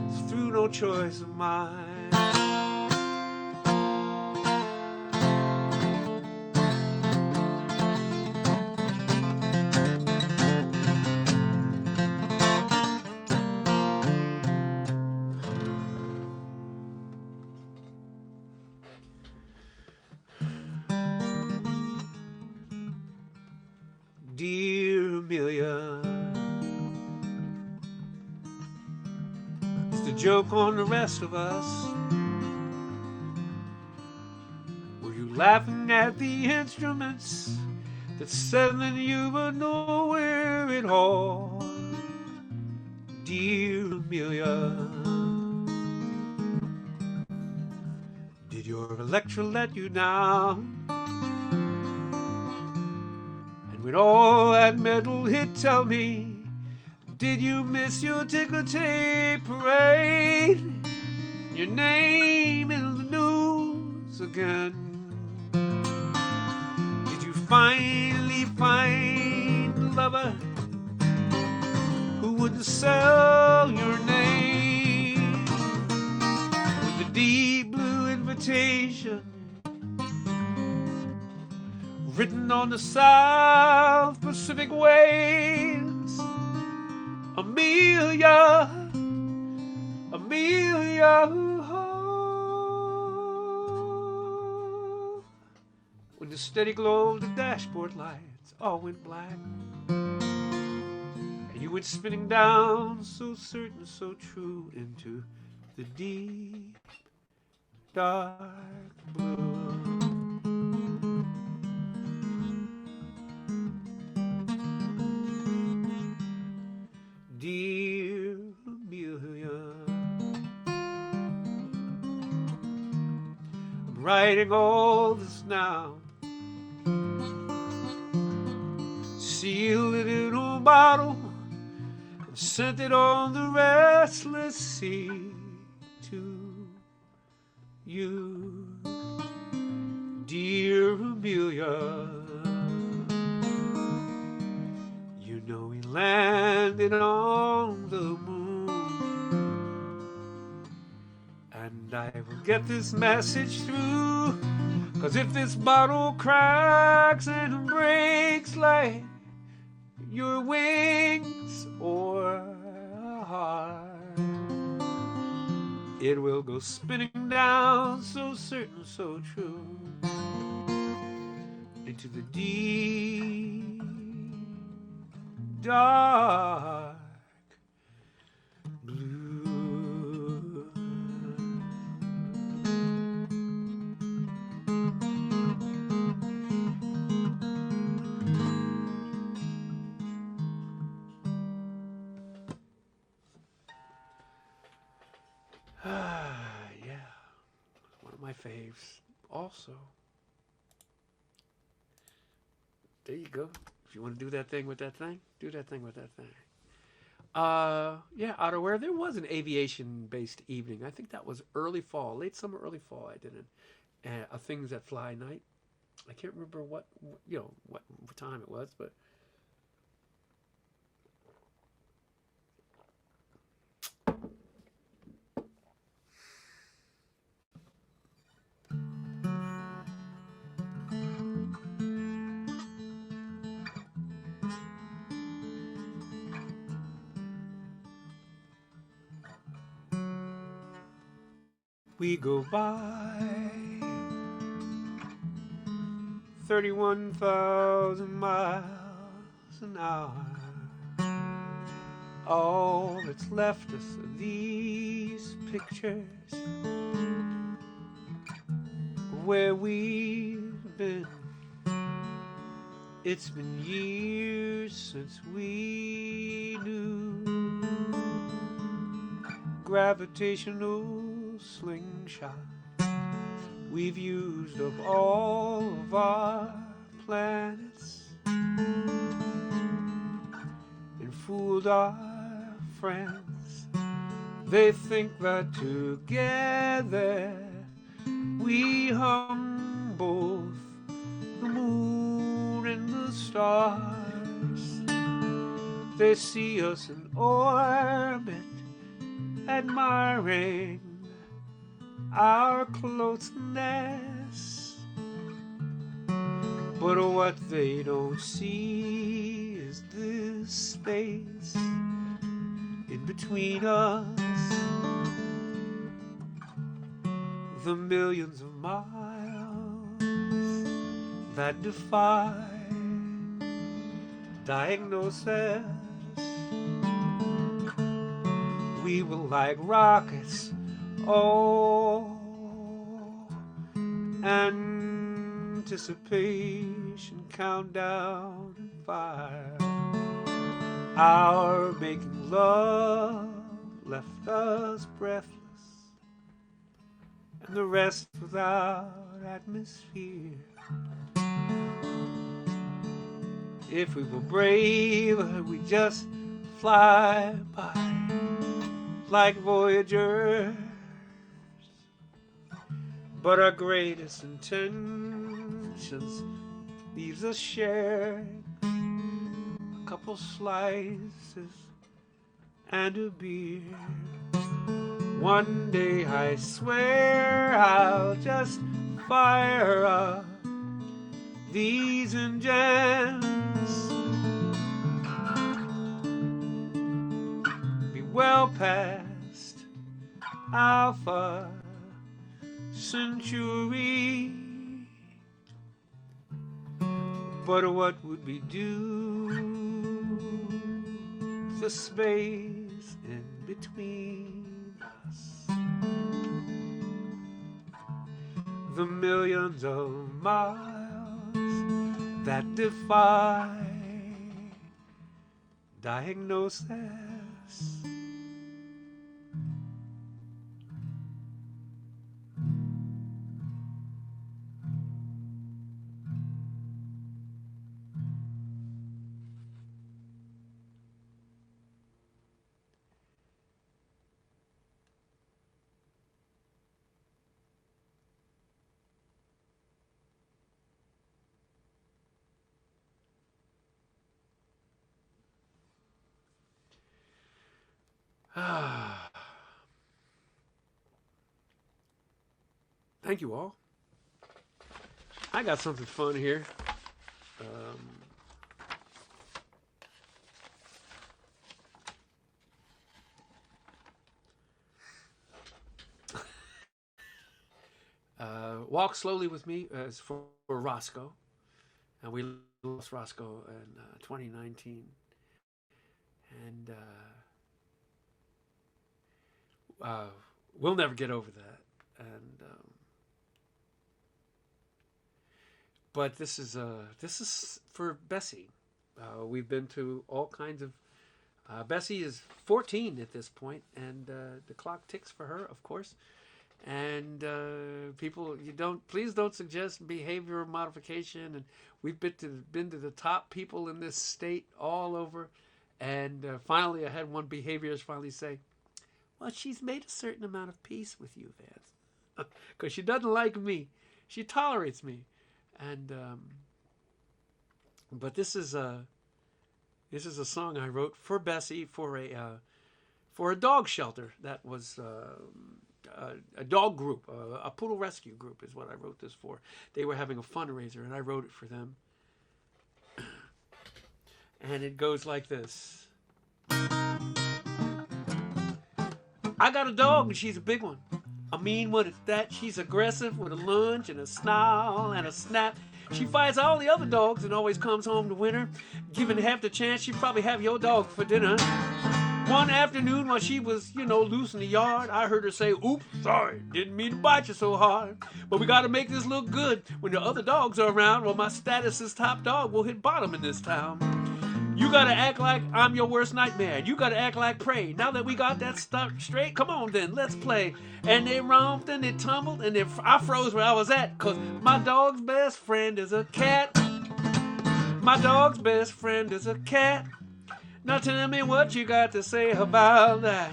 It's through no choice of mine. Dear Amelia, it's the joke on the rest of us. Were you laughing at the instruments that's settling you but nowhere at all? Dear Amelia, did your Electra let you down? When all that metal hit, tell me, did you miss your ticker tape parade? Your name in the news again? Did you finally find a lover who wouldn't sell your name with the deep blue invitation written on the South Pacific waves? Amelia, Amelia. When the steady glow of the dashboard lights all went black, and you went spinning down, so certain, so true, into the deep, dark blue. writing all this now. Sealed it in a bottle and sent it on the restless sea to you, dear Amelia. You know we landed on the moon, and I will get this message through, 'cause if this bottle cracks and breaks like your wings or a heart, it will go spinning down, so certain, so true, into the deep, dark blue. Yeah, one of my faves also. There you go. If you want to do that thing with that thing, do that thing with that thing. Yeah, outerwear. There was an aviation-based evening. I think that was early fall, late summer, early fall. I did it. A Things That Fly night. I can't remember what time it was, but we go by 31,000 miles an hour. All that's left us are these pictures where we've been. It's been years since we knew gravitational slingshot. We've used up all of our planets and fooled our friends. They think that together we hum both the moon and the stars. They see us in orbit, admiring our closeness. But what they don't see is this space in between us, the millions of miles that defy diagnosis. We were like rockets, oh, anticipation, countdown, and fire. Our making love left us breathless, and the rest without atmosphere. If we were brave, we'd just fly by like voyagers. But our greatest intentions leaves us sharing a couple slices and a beer. One day I swear I'll just fire up these engines, be well past Alpha Century. But what would we do with the space in between us? The millions of miles that defy diagnosis. Thank you all. I got something fun here. Walk Slowly with Me is for Roscoe. And we lost Roscoe in 2019. And we'll never get over that. And but this is for Bessie. We've been to all kinds of. Bessie is 14 at this point, and the clock ticks for her, of course. And people, please don't suggest behavior modification. And we've been to the top people in this state all over. And finally, I had one behaviorist finally say, "Well, she's made a certain amount of peace with you, Vance, because she doesn't like me. She tolerates me." And but this is a song I wrote for Bessie for a dog shelter that was. A dog group, a poodle rescue group is what I wrote this for. They were having a fundraiser, and I wrote it for them. And it goes like this. I got a dog, and she's a big one. A mean one at that. She's aggressive with a lunge and a snarl and a snap. She fights all the other dogs and always comes home to winter. Given half the chance, she'd probably have your dog for dinner. One afternoon while she was, loose in the yard, I heard her say, "Oops, sorry, didn't mean to bite you so hard. But we got to make this look good. When the other dogs are around, well, my status as top dog will hit bottom in this town. You got to act like I'm your worst nightmare. You got to act like prey. Now that we got that stuff straight, come on then, let's play." And they romped and they tumbled and I froze where I was at, 'cause my dog's best friend is a cat. My dog's best friend is a cat. Now tell me what you got to say about that.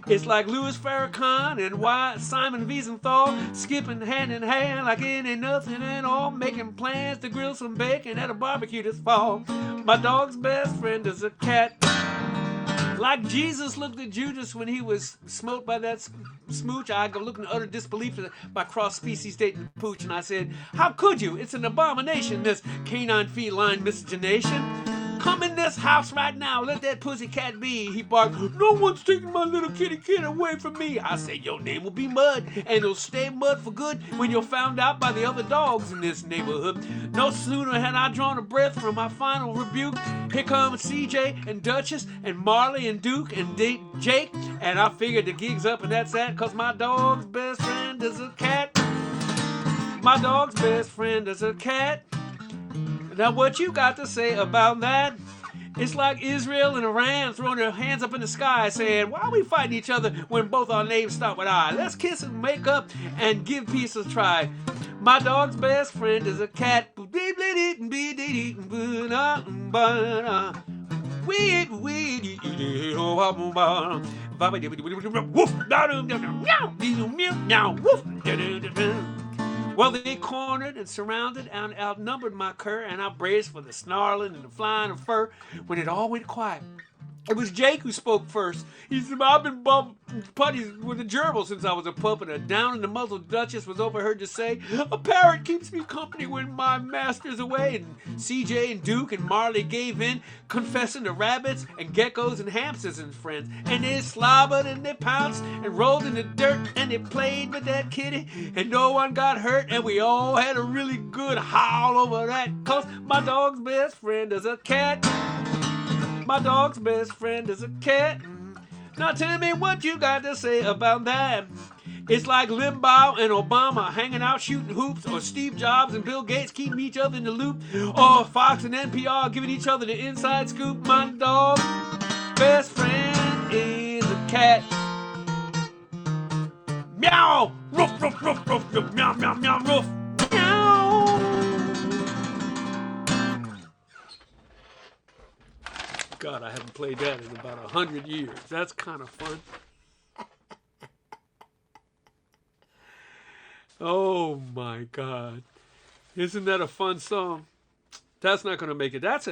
It's like Louis Farrakhan and Simon Wiesenthal skipping hand in hand like it ain't nothing at all, making plans to grill some bacon at a barbecue this fall. My dog's best friend is a cat. Like Jesus looked at Judas when he was smote by that smooch, I go looking in utter disbelief by cross-species dating pooch, and I said, "How could you? It's an abomination, this canine feline miscegenation. Come in this house right now, let that pussy cat be." He barked, "No one's taking my little kitty kid away from me." I said, "Your name will be Mud, and it'll stay Mud for good when you're found out by the other dogs in this neighborhood." No sooner had I drawn a breath from my final rebuke, here come CJ and Duchess and Marley and Duke and Jake, and I figured the gig's up and that's that, 'cause my dog's best friend is a cat. My dog's best friend is a cat. Now what you got to say about that? It's like Israel and Iran throwing their hands up in the sky saying, "Why are we fighting each other when both our names start with I? Let's kiss and make up and give peace a try." My dog's best friend is a cat. Well, they cornered and surrounded and outnumbered my cur, and I braced for the snarling and the flying of fur when it all went quiet. It was Jake who spoke first. He said, "I've been putties with a gerbil since I was a pup," and a down-in-the-muzzle Duchess was overheard to say, "A parrot keeps me company when my master's away." And CJ and Duke and Marley gave in, confessing to rabbits and geckos and hamsters and friends. And they slobbered and they pounced and rolled in the dirt and they played with that kitty, and no one got hurt, and we all had a really good howl over that, 'cause my dog's best friend is a cat. My dog's best friend is a cat. Now tell me what you got to say about that. It's like Limbaugh and Obama hanging out shooting hoops, or Steve Jobs and Bill Gates keeping each other in the loop, or Fox and NPR giving each other the inside scoop. My dog's best friend is a cat. Meow! Roof, roof, roof, roof, roof, meow, meow, meow, roof. God, I haven't played that in about 100 years. That's kind of fun. Oh my God. Isn't that a fun song? That's not going to make it. That's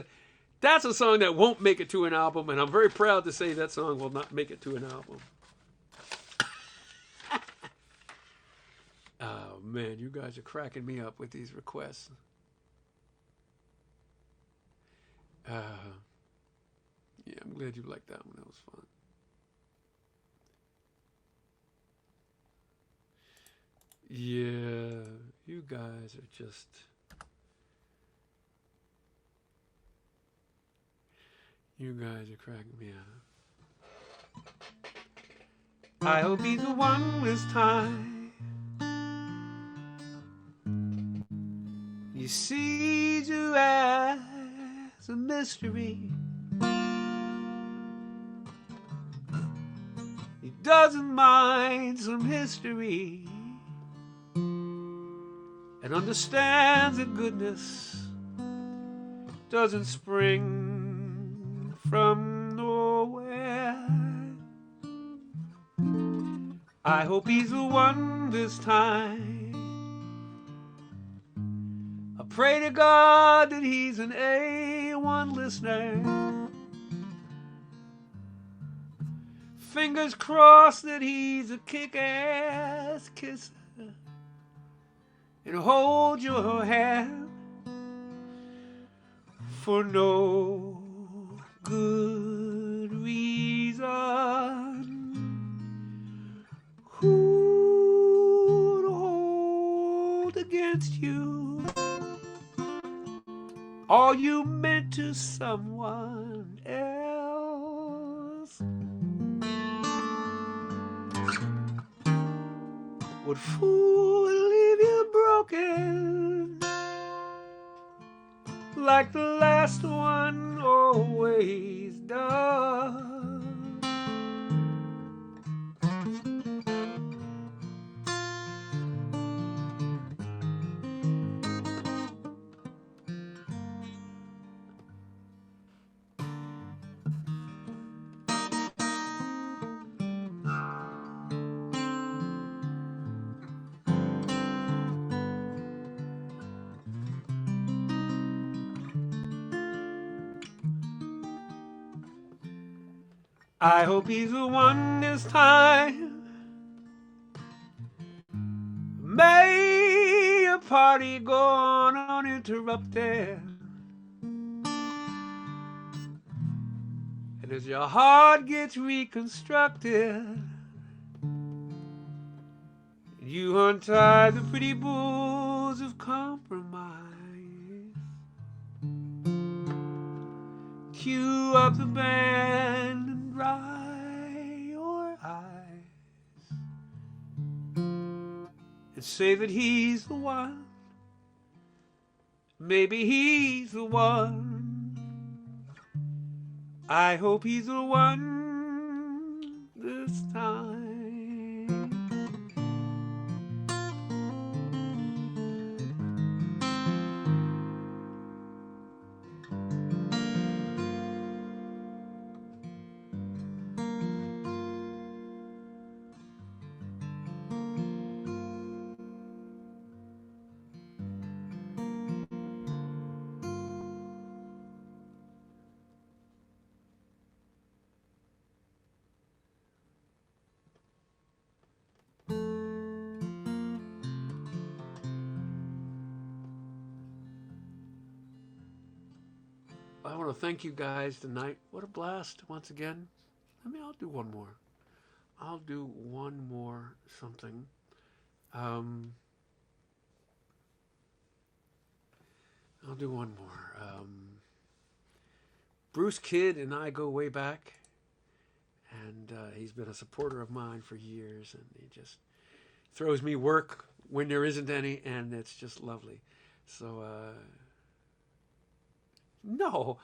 That's a song that won't make it to an album, and I'm very proud to say that song will not make it to an album. Oh, man, you guys are cracking me up with these requests. Yeah, I'm glad you liked that one. That was fun. Yeah, you guys are just... You guys are cracking me up. I hope he's the one this time. He sees you as a mystery. He doesn't mind some history and understands that goodness doesn't spring from nowhere. I hope he's the one this time. I pray to God that he's an A1 listener. Fingers crossed that he's a kick-ass kisser and hold your hand for no good reason. Who'd hold against you all you meant to someone else? What fool would leave you broken like the last one always does? I hope he's the one this time. May a party go on uninterrupted. And as your heart gets reconstructed, you untie the pretty bulls of compromise. Cue up the band and dry your eyes and say that he's the one. Maybe he's the one. I hope he's the one this time. I want to thank you guys tonight. What a blast once again. I'll do one more. I'll do one more something. I'll do one more. Bruce Kidd and I go way back, and he's been a supporter of mine for years, and he just throws me work when there isn't any, and it's just lovely. So, no,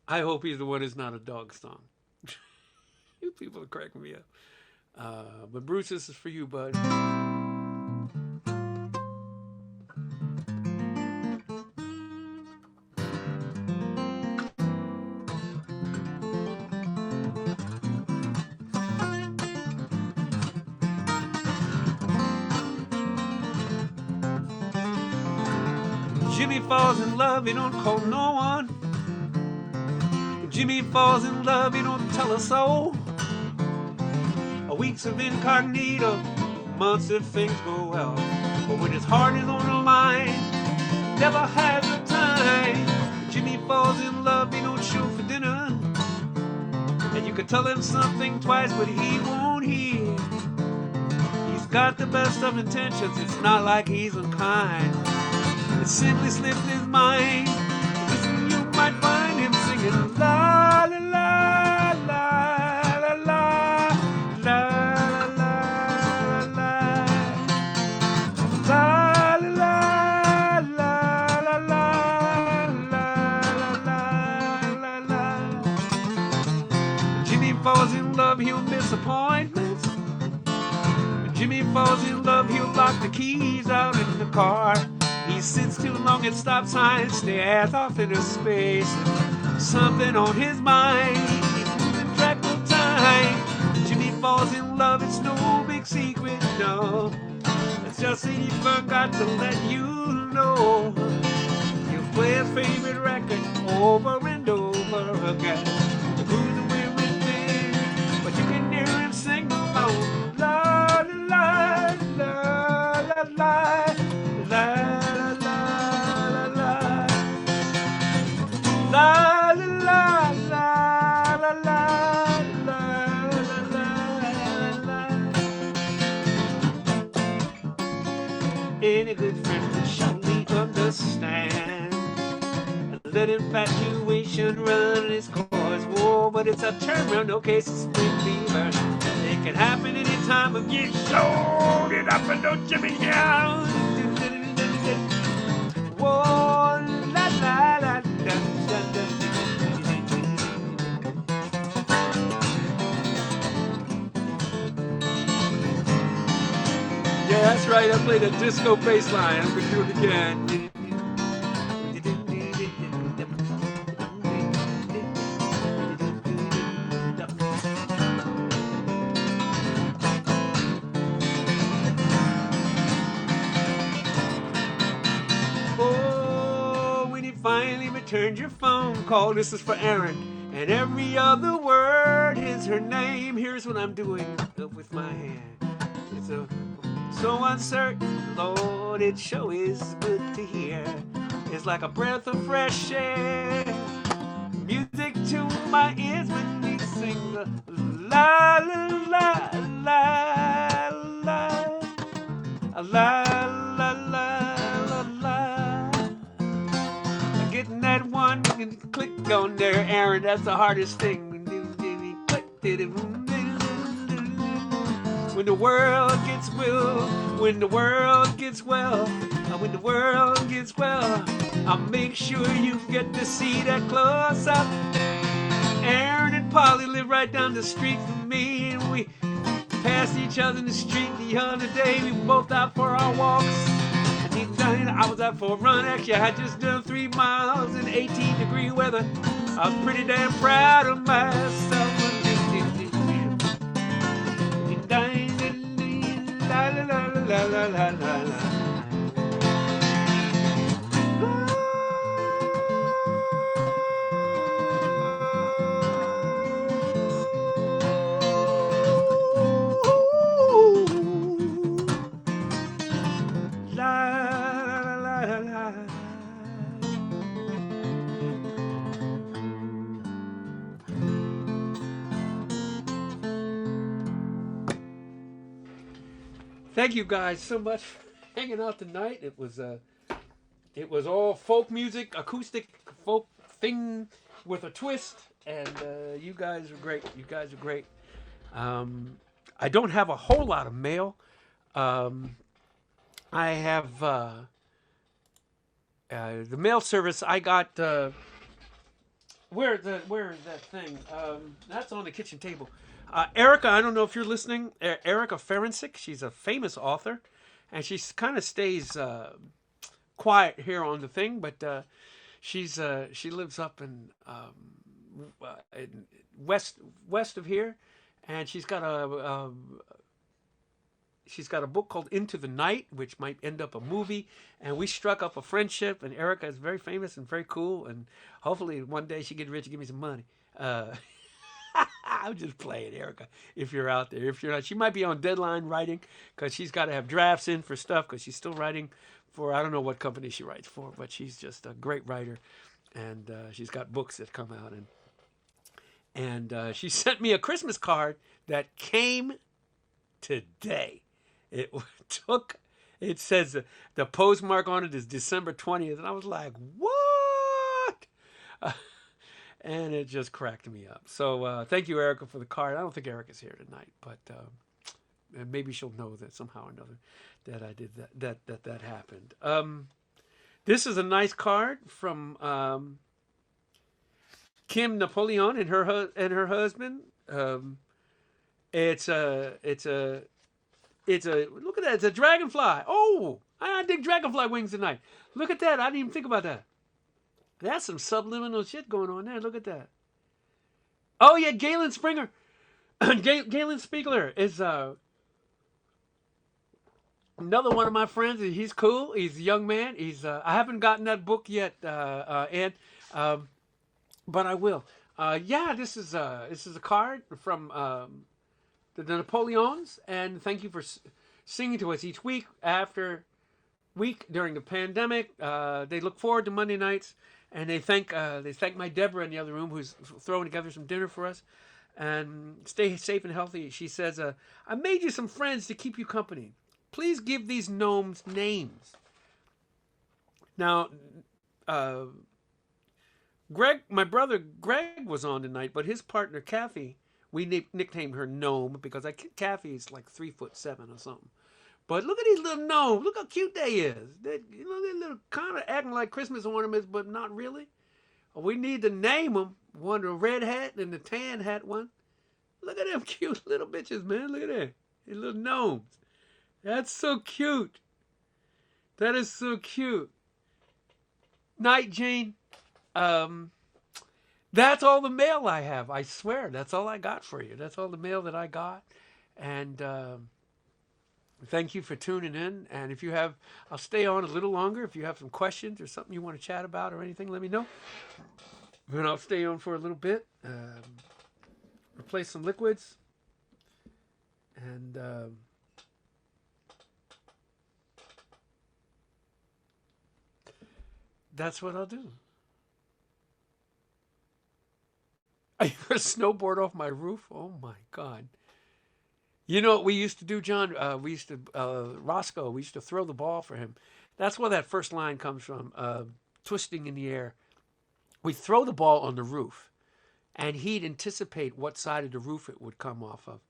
I hope he's the one who's not a dog song. You people are cracking me up. But Bruce, this is for you, bud. Jimmy falls in love, he don't call no one. Jimmy falls in love, he don't tell a soul. Weeks of incognito, months if things go well. But when his heart is on the line, never has the time. Jimmy falls in love, he don't show for dinner. And you can tell him something twice, but he won't hear. He's got the best of intentions, it's not like he's unkind. It simply slipped his mind. Listen, you might find him singing la la la la la la la la la la la la la. Jimmy falls in love, he'll miss appointments. When Jimmy falls in love, he'll lock the keys out in the car. He sits too long at stop signs, stares off into space. Something on his mind, he's losing track of time. Jimmy falls in love, it's no big secret, no. It's just that he forgot to let you know. He'll play his favorite record over and over again. The blues are wearing thin, but you can hear him sing along. La la la la la la. La la la la la la la la. Any good friend will surely understand. Let infatuation run its course. Whoa, but it's a turnaround, no case of spring fever. It can happen any time of year. Showed it up and don't Jimmy down. Whoa, la la la. Yeah, that's right. I played a disco bass line. I'm going to do it again. Oh, when you finally returned your phone call, this is for Aaron. And every other word is her name. Here's what I'm doing with my hand. It's so uncertain, Lord, it sure is good to hear. It's like a breath of fresh air. Music to my ears when we sing the la la la la la la la la la. Getting that one click on there, Aaron, that's the hardest thing. When the world gets well, when the world gets well, when the world gets well, I'll make sure you get to see that close up. Aaron and Polly live right down the street from me, and we passed each other in the street the other day. We were both out for our walks. I was out for a run, actually I had just done 3 miles in 18-degree weather. I was pretty damn proud of myself. La la la la la la la la. Thank you guys so much for hanging out tonight. It was all folk music, acoustic folk thing with a twist, and you guys are great. You guys are great. I don't have a whole lot of mail. I have the mail service. I got where is that thing? That's on the kitchen table. Erica, I don't know if you're listening. Erica Ferencic, she's a famous author, and she kind of stays quiet here on the thing, but she lives up in west of here, and she's got She's got a book called Into the Night, which might end up a movie. And we struck up a friendship. And Erica is very famous and very cool. And hopefully one day she gets rich and give me some money. I'm just playing, Erica. If you're out there, if you're not, she might be on deadline writing because she's got to have drafts in for stuff because she's still writing for, I don't know what company she writes for, but she's just a great writer, and she's got books that come out, and she sent me a Christmas card that came today. It took. It says the postmark on it is December 20th, and I was like, what? And it just cracked me up. So thank you, Erica, for the card. I don't think Erica's here tonight, but and maybe she'll know that somehow or another that I did that happened. This is a nice card from Kim Napoleon and her husband. It's a look at that. It's a dragonfly. Oh, I dig dragonfly wings tonight. Look at that. I didn't even think about that. That's some subliminal shit going on there. Look at that. Oh yeah, Galen Springer. Galen Spiegler is another one of my friends. He's cool. He's a young man. He's I haven't gotten that book yet, Ed, but I will. Yeah, this is a card from the Napoleons, and thank you for singing to us each week week during the pandemic. They look forward to Monday nights. And they thank my Deborah in the other room who's throwing together some dinner for us. And stay safe and healthy. She says, I made you some friends to keep you company. Please give these gnomes names. Now, Greg, my brother Greg was on tonight, but his partner Kathy, we nicknamed her Gnome because Kathy is like 3'7" or something. But look at these little gnomes. Look how cute they is. They're little kind of acting like Christmas ornaments, but not really. We need to name them. One, the red hat and the tan hat one. Look at them cute little bitches, man. Look at that. These little gnomes. That's so cute. That is so cute. Night, Jane. That's all the mail I have. I swear. That's all I got for you. That's all the mail that I got. And thank you for tuning in. And if you have, I'll stay on a little longer. If you have some questions or something you want to chat about or anything, let me know. And I'll stay on for a little bit. Replace some liquids. And that's what I'll do. Are you going to snowboard off my roof? Oh my God. You know what we used to do, John? Roscoe, we used to throw the ball for him. That's where that first line comes from, twisting in the air. We throw the ball on the roof, and he'd anticipate what side of the roof it would come off of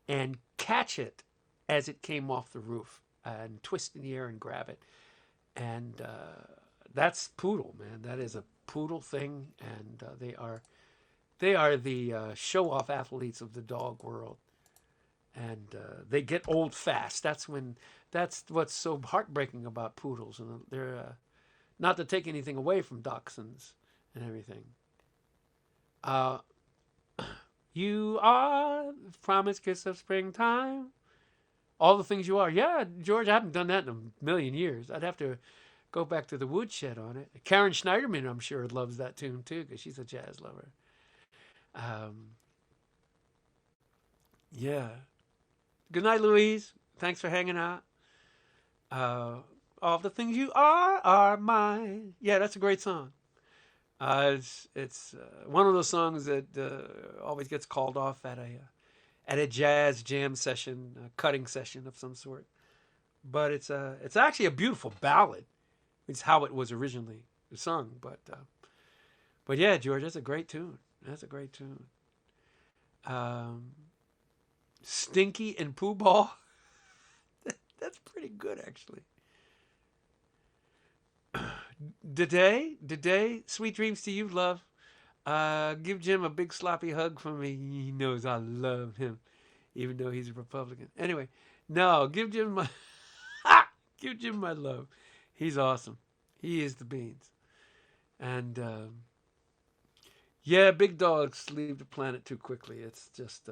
and catch it as it came off the roof and twist in the air and grab it. And that's poodle, man. That is a poodle thing, and they are the show-off athletes of the dog world. And they get old fast. That's what's so heartbreaking about poodles. And they're not to take anything away from dachshunds and everything. You are the promised kiss of springtime. All the things you are. Yeah, George, I haven't done that in a million years. I'd have to go back to the woodshed on it. Karen Schneiderman, I'm sure, loves that tune too because she's a jazz lover. Yeah. Good night, Louise. Thanks for hanging out. All the things you are mine. Yeah, that's a great song. It's one of those songs that always gets called off at a jazz jam session, a cutting session of some sort. But it's actually a beautiful ballad. It's how it was originally sung. But yeah, George, that's a great tune. That's a great tune. Stinky and Pooh Ball. That's pretty good, actually. Today, sweet dreams to you, love. Give Jim a big sloppy hug from me. He knows I love him, even though he's a Republican. Anyway, no, give Jim my love. He's awesome. He is the beans. And yeah, big dogs leave the planet too quickly. It's just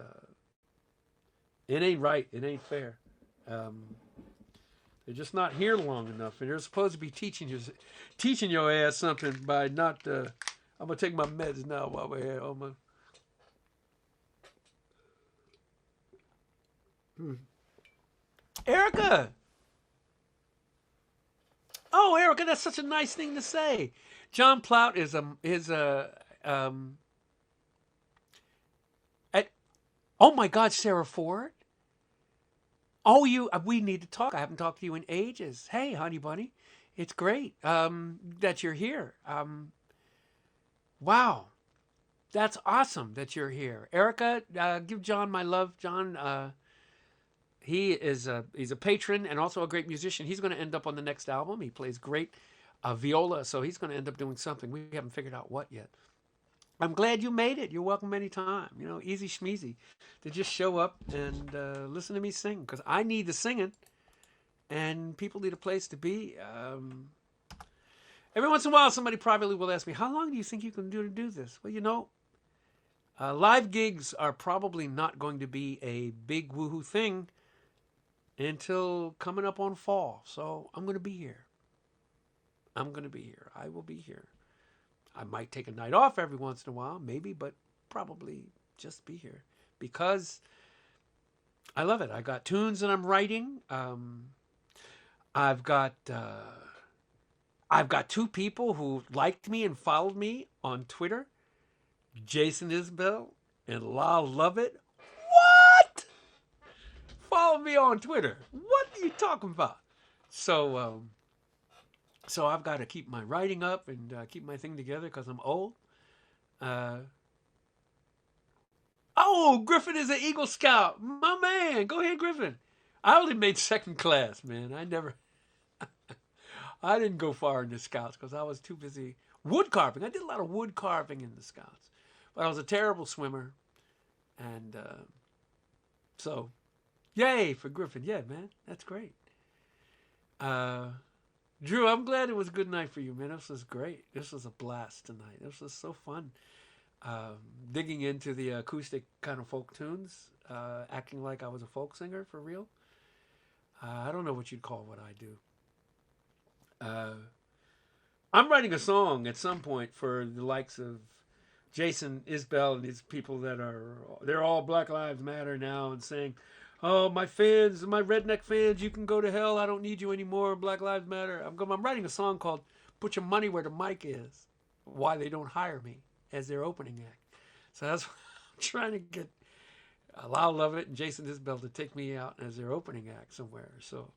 it ain't right. It ain't fair. They're just not here long enough, and they're supposed to be teaching your ass something by not. I'm gonna take my meds now while we're here. Erica. Oh, Erica, that's such a nice thing to say. John Plout at, oh my God, Sarah Ford. Oh, we need to talk. I haven't talked to you in ages. Hey, honey bunny, it's great that you're here. Wow, that's awesome that you're here, Erica. Give John my love. John, he's a patron and also a great musician. He's going to end up on the next album. He plays great viola, so he's going to end up doing something. We haven't figured out what yet. I'm glad you made it. You're welcome anytime. You know, easy schmeezy to just show up and listen to me sing, because I need the singing and people need a place to be. Every once in a while, somebody privately will ask me, how long do you think you can do this? Well, you know, live gigs are probably not going to be a big woohoo thing until coming up on fall. So I'm going to be here. I will be here. I might take a night off every once in a while, maybe, but probably just be here because I love it. I got tunes that I'm writing. I've got two people who liked me and followed me on Twitter, Jason Isbell and La Lovett. What? Follow me on Twitter. What are you talking about? So I've got to keep my writing up and keep my thing together because I'm old. Griffin is an Eagle Scout. My man. Go ahead, Griffin. I only made second class, man. I didn't go far in the Scouts because I was too busy wood carving. I did a lot of wood carving in the Scouts. But I was a terrible swimmer. And so, yay for Griffin. Yeah, man. That's great. Drew, I'm glad it was a good night for you, man. This was great. This was a blast tonight. This was so fun. Digging into the acoustic kind of folk tunes, acting like I was a folk singer for real. I don't know what you'd call what I do. I'm writing a song at some point for the likes of Jason Isbell and these people they're all Black Lives Matter now and saying, oh, my fans, my redneck fans, you can go to hell. I don't need you anymore. Black Lives Matter. I'm writing a song called Put Your Money Where the Mic Is. Why they don't hire me as their opening act. So that's what I'm trying to get Lyle Lovett and Jason Isbell to take me out as their opening act somewhere. So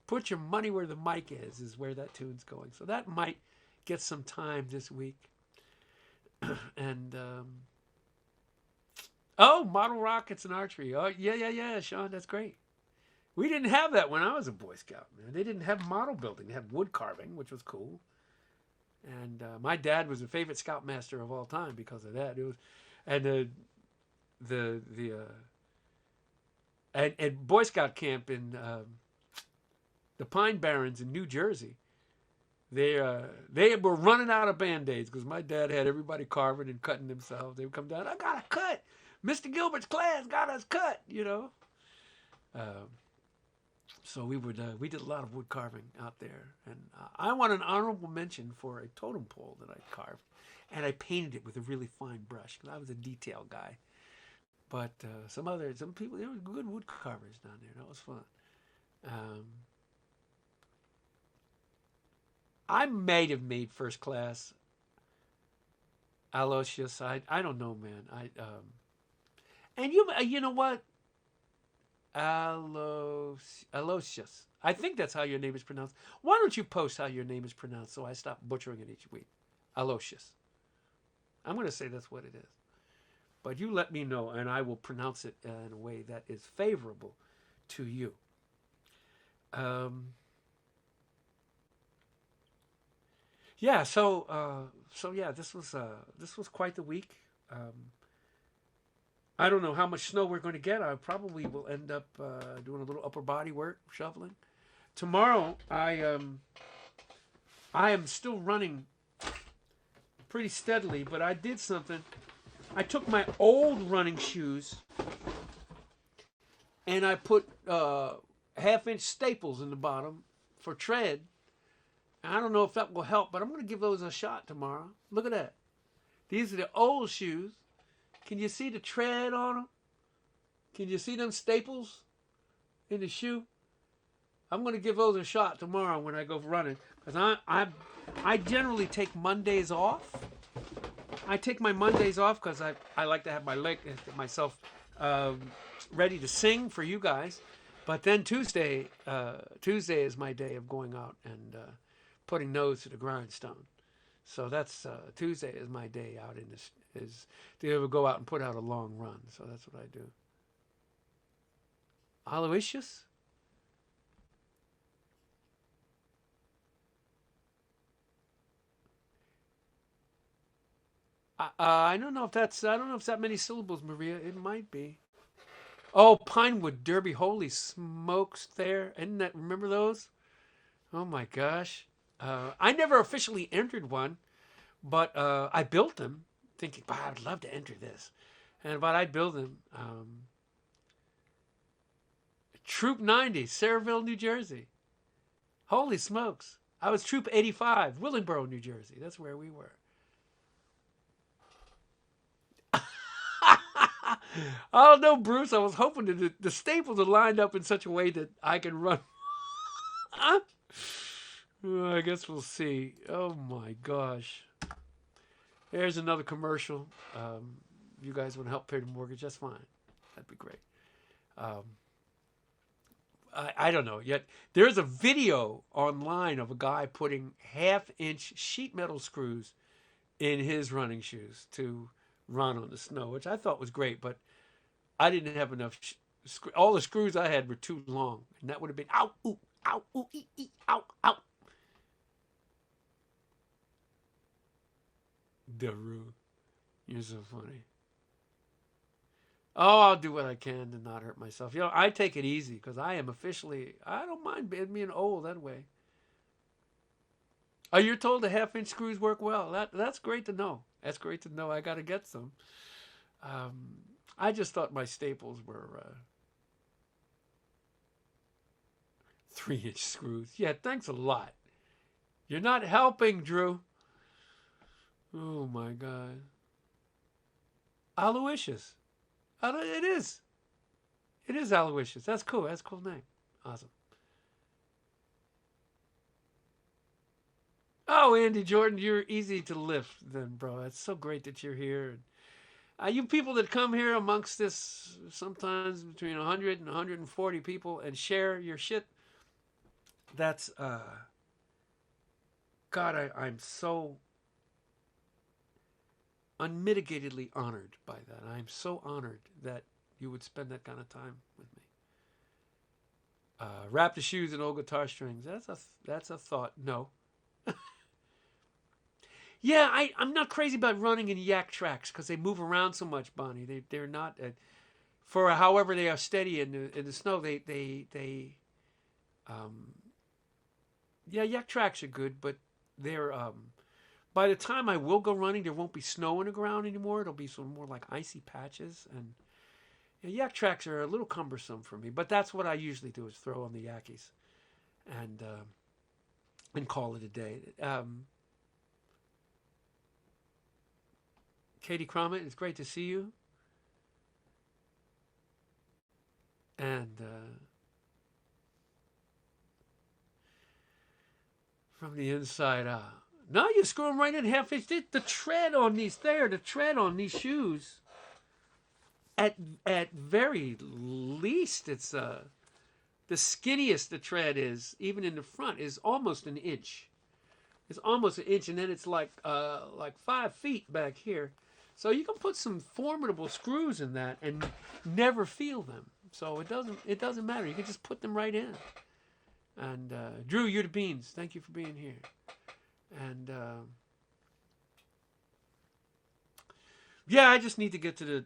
Put Your Money Where the Mic Is where that tune's going. So that might get some time this week. And model rockets and archery. Oh, yeah, Sean, that's great. We didn't have that when I was a Boy Scout, man. They didn't have model building. They had wood carving, which was cool. And my dad was a favorite scoutmaster of all time because of that. It was, and at Boy Scout camp in the Pine Barrens in New Jersey, they were running out of Band-Aids because my dad had everybody carving and cutting themselves. They would come down, I got a cut. Mr. Gilbert's class got us cut, you know. So we did a lot of wood carving out there, and I want an honorable mention for a totem pole that I carved, and I painted it with a really fine brush because I was a detail guy. But some people, there were good wood carvers down there. That was fun. I might have made first class. Aloysius, I don't know, man. And you know what? Aloysius. I think that's how your name is pronounced. Why don't you post how your name is pronounced so I stop butchering it each week? Aloysius. I'm going to say that's what it is. But you let me know, and I will pronounce it in a way that is favorable to you. Yeah. So yeah, this was quite the week. I don't know how much snow we're going to get. I probably will end up doing a little upper body work, shoveling. Tomorrow, I am still running pretty steadily, but I did something. I took my old running shoes and I put half-inch staples in the bottom for tread. I don't know if that will help, but I'm going to give those a shot tomorrow. Look at that. These are the old shoes. Can you see the tread on them? Can you see them staples in the shoe? I'm going to give those a shot tomorrow when I go running, because I generally take Mondays off. I take my Mondays off because I like to have myself ready to sing for you guys. But then Tuesday is my day of going out and putting nose to the grindstone. So that's Tuesday is my day out in this, is to ever go out and put out a long run. So that's what I do. Aloysius? I don't know if that's, I don't know if it's that many syllables, Maria. It might be. Oh, Pinewood Derby. Holy smokes there. Isn't that, remember those? Oh my gosh. I never officially entered one, but I built them thinking, wow, I'd love to enter this. But I built them. Troop 90, Saraville, New Jersey. Holy smokes. I was Troop 85, Willingboro, New Jersey. That's where we were. Oh no, Bruce! I was hoping that the staples are lined up in such a way that I can run. I guess we'll see. Oh my gosh! There's another commercial. You guys want to help pay the mortgage? That's fine. That'd be great. I don't know yet. There's a video online of a guy putting half-inch sheet metal screws in his running shoes to run on the snow, which I thought was great, but I didn't have enough. All the screws I had were too long, and that would have been ow, ooh, ow, ooh, ow, ow. Daru, you're so funny. Oh, I'll do what I can to not hurt myself. I take it easy because I am officially, I don't mind being old that way. Oh, you're told the half-inch screws work well. That's great to know. That's great to know. I got to get some. I just thought my staples were 3-inch screws. Yeah, thanks a lot. You're not helping, Drew. Oh, my God. Aloysius. It is. It is Aloysius. That's cool. That's a cool name. Awesome. Oh, Andy Jordan, you're easy to lift then, bro. It's so great that you're here. You people that come here amongst this, sometimes between 100 and 140 people, and share your shit, that's, God, I'm so unmitigatedly honored by that. I'm so honored that you would spend that kind of time with me. Wrap the shoes in old guitar strings. That's a thought. No. Yeah, I'm not crazy about running in yak tracks because they move around so much, Bonnie. They're not for however they are steady in the snow. Yeah, yak tracks are good, but they're by the time I will go running, there won't be snow on the ground anymore. It'll be some more like icy patches, and yak tracks are a little cumbersome for me. But that's what I usually do is throw on the yakkies, and call it a day. Katie Cromit, it's great to see you. And from the inside out. No, you screw them right in half inch. The tread on these shoes, at very least, it's the skinniest the tread is, even in the front, is almost an inch. It's almost an inch, and then it's like 5 feet back here. So you can put some formidable screws in that and never feel them. So it doesn't matter. You can just put them right in. And Drew, you're the beans. Thank you for being here. And yeah, I need to get to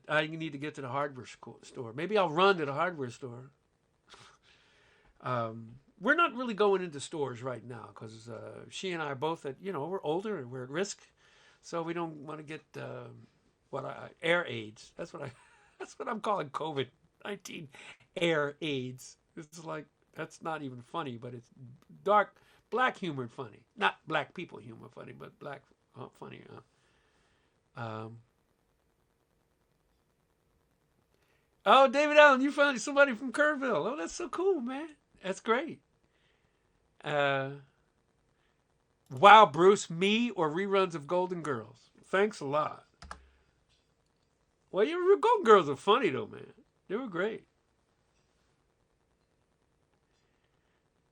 the hardware store. Maybe I'll run to the hardware store. We're not really going into stores right now because she and I are both we're older and we're at risk, so we don't want to get air AIDS. That's what I'm calling COVID-19 air AIDS. It's like That's not even funny, but it's dark black humor funny. Not black people humor funny, but black funny. Oh, David Allen, you found somebody from Kerrville. Oh, that's so cool, man. That's great. Uh, wow, Bruce, me or reruns of Golden Girls? Thanks a lot. Well, your Golden Girls are funny though, man. They were great.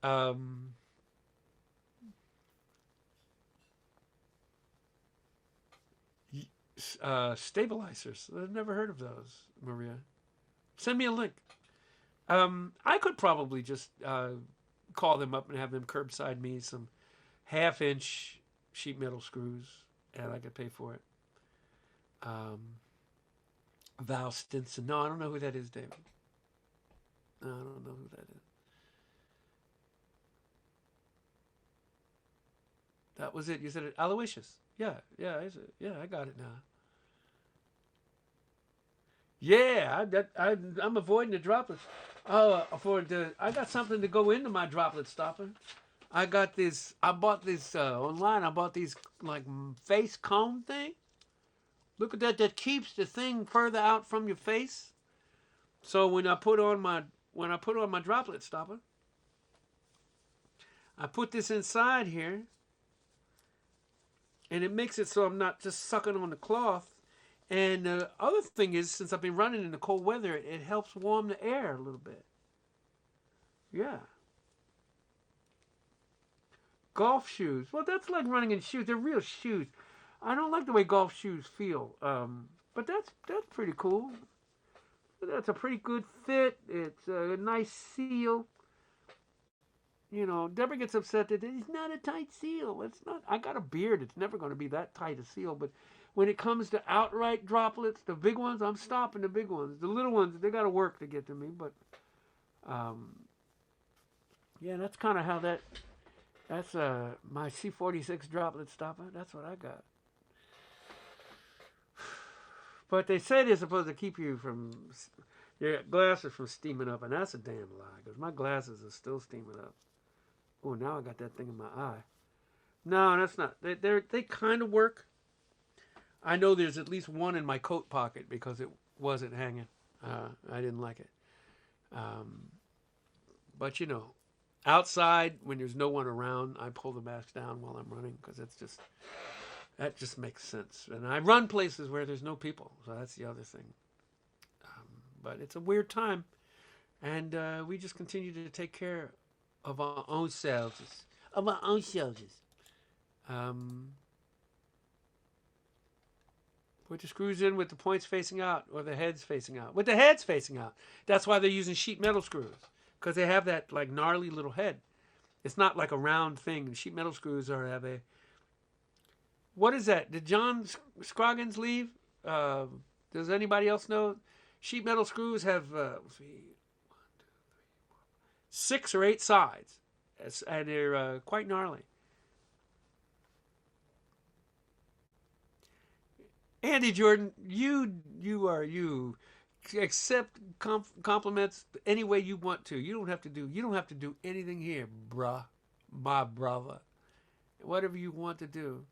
Um, Stabilizers. I've never heard of those, Maria. Send me a link. I could probably just call them up and have them curbside me some half-inch sheet metal screws, and I could pay for it. Val Stinson. No, I don't know who that is, David. No, I don't know who that is. That was it. You said it. Aloysius. Yeah, I got it now. Yeah, I'm avoiding the droplets. I got something to go into my droplet stopper. I got this. I bought this online. I bought these like face comb thing. Look at that. That keeps the thing further out from your face. So when I put on my droplet stopper, I put this inside here, and it makes it so I'm not just sucking on the cloth. And the other thing is, since I've been running in the cold weather, it helps warm the air a little bit. Yeah. Golf shoes. Well, that's like running in shoes. They're real shoes. I don't like the way golf shoes feel. But that's pretty cool. That's a pretty good fit. It's a nice seal. You know, Deborah gets upset that it's not a tight seal. It's not. I got a beard. It's never going to be that tight a seal. But when it comes to outright droplets, the big ones, I'm stopping the big ones. The little ones, they got to work to get to me. But, yeah, that's kind of how that's my C46 droplet stopper. That's what I got. But they say they're supposed to keep your glasses from steaming up, and that's a damn lie, because my glasses are still steaming up. Oh, now I got that thing in my eye. No, that's not. They kind of work. I know there's at least one in my coat pocket because it wasn't hanging. I didn't like it. But you know, outside when there's no one around, I pull the mask down while I'm running because that just makes sense. And I run places where there's no people, so that's the other thing. But it's a weird time, and we just continue to take care of our own selves. Put the screws in with the points facing out or the heads facing out. With the heads facing out. That's why they're using sheet metal screws, because they have that like gnarly little head. It's not like a round thing. The sheet metal screws have a... What is that? Did John Scroggins leave? Does anybody else know? Sheet metal screws have 6 or 8 sides, and they're quite gnarly. Andy Jordan, you are you. Accept compliments any way you want to. You don't have to do anything here, bruh, my brother. Whatever you want to do.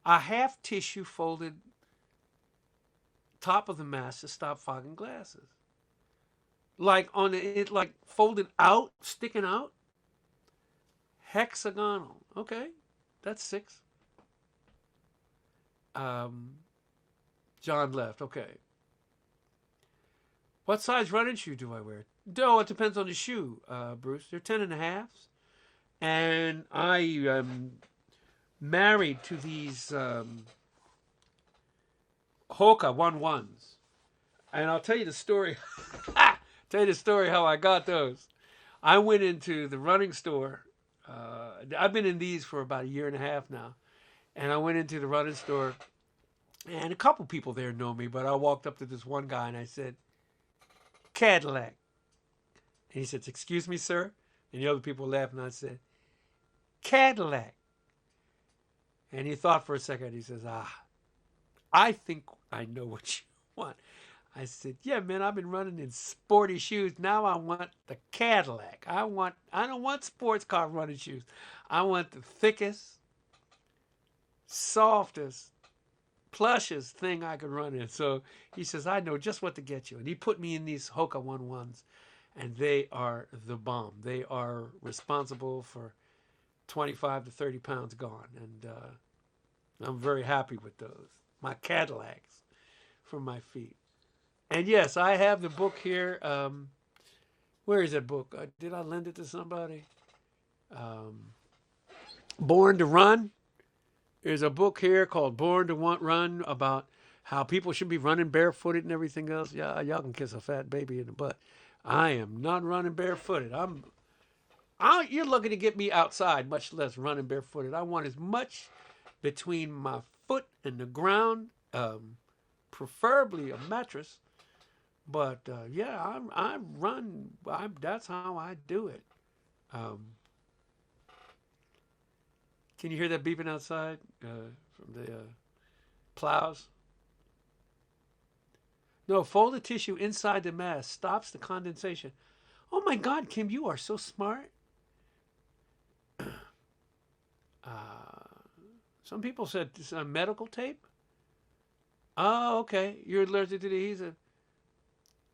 A half tissue folded top of the mask to stop fogging glasses. Like like folded out, sticking out. Hexagonal. Okay, that's 6. John left. Okay. What size running shoe do I wear? Oh, it depends on the shoe, Bruce. They're 10.5s. And I am married to these Hoka 1-1s. And I'll tell you the story. How I got those. I went into the running store. I've been in these for about 1.5 years now. And I went into the running store, and a couple people there know me, but I walked up to this one guy and I said, Cadillac. And he said, excuse me, sir? And the other people laughed, and I said, Cadillac. And he thought for a second. He says, I think I know what you want. I said, yeah, man, I've been running in sporty shoes. Now I want the Cadillac. I don't want sports car running shoes. I want the thickest, softest, plushest thing I could run in. So he says, I know just what to get you. And he put me in these Hoka 1-1s, and they are the bomb. They are responsible for 25 to 30 pounds gone. And I'm very happy with those. My Cadillacs for my feet. And yes, I have the book here. Where is that book? Did I lend it to somebody? Born to Run. There's a book here called Born to Run about how people should be running barefooted and everything else. Yeah, y'all can kiss a fat baby in the butt. I am not running barefooted. You're looking to get me outside, much less running barefooted. I want as much between my foot and the ground, preferably a mattress. But yeah, I run. That's how I do it. Can you hear that beeping outside from the plows? No, folded tissue inside the mask stops the condensation. Oh my God, Kim, you are so smart. Some people said it's a medical tape. Oh, okay. You're allergic to the adhesive.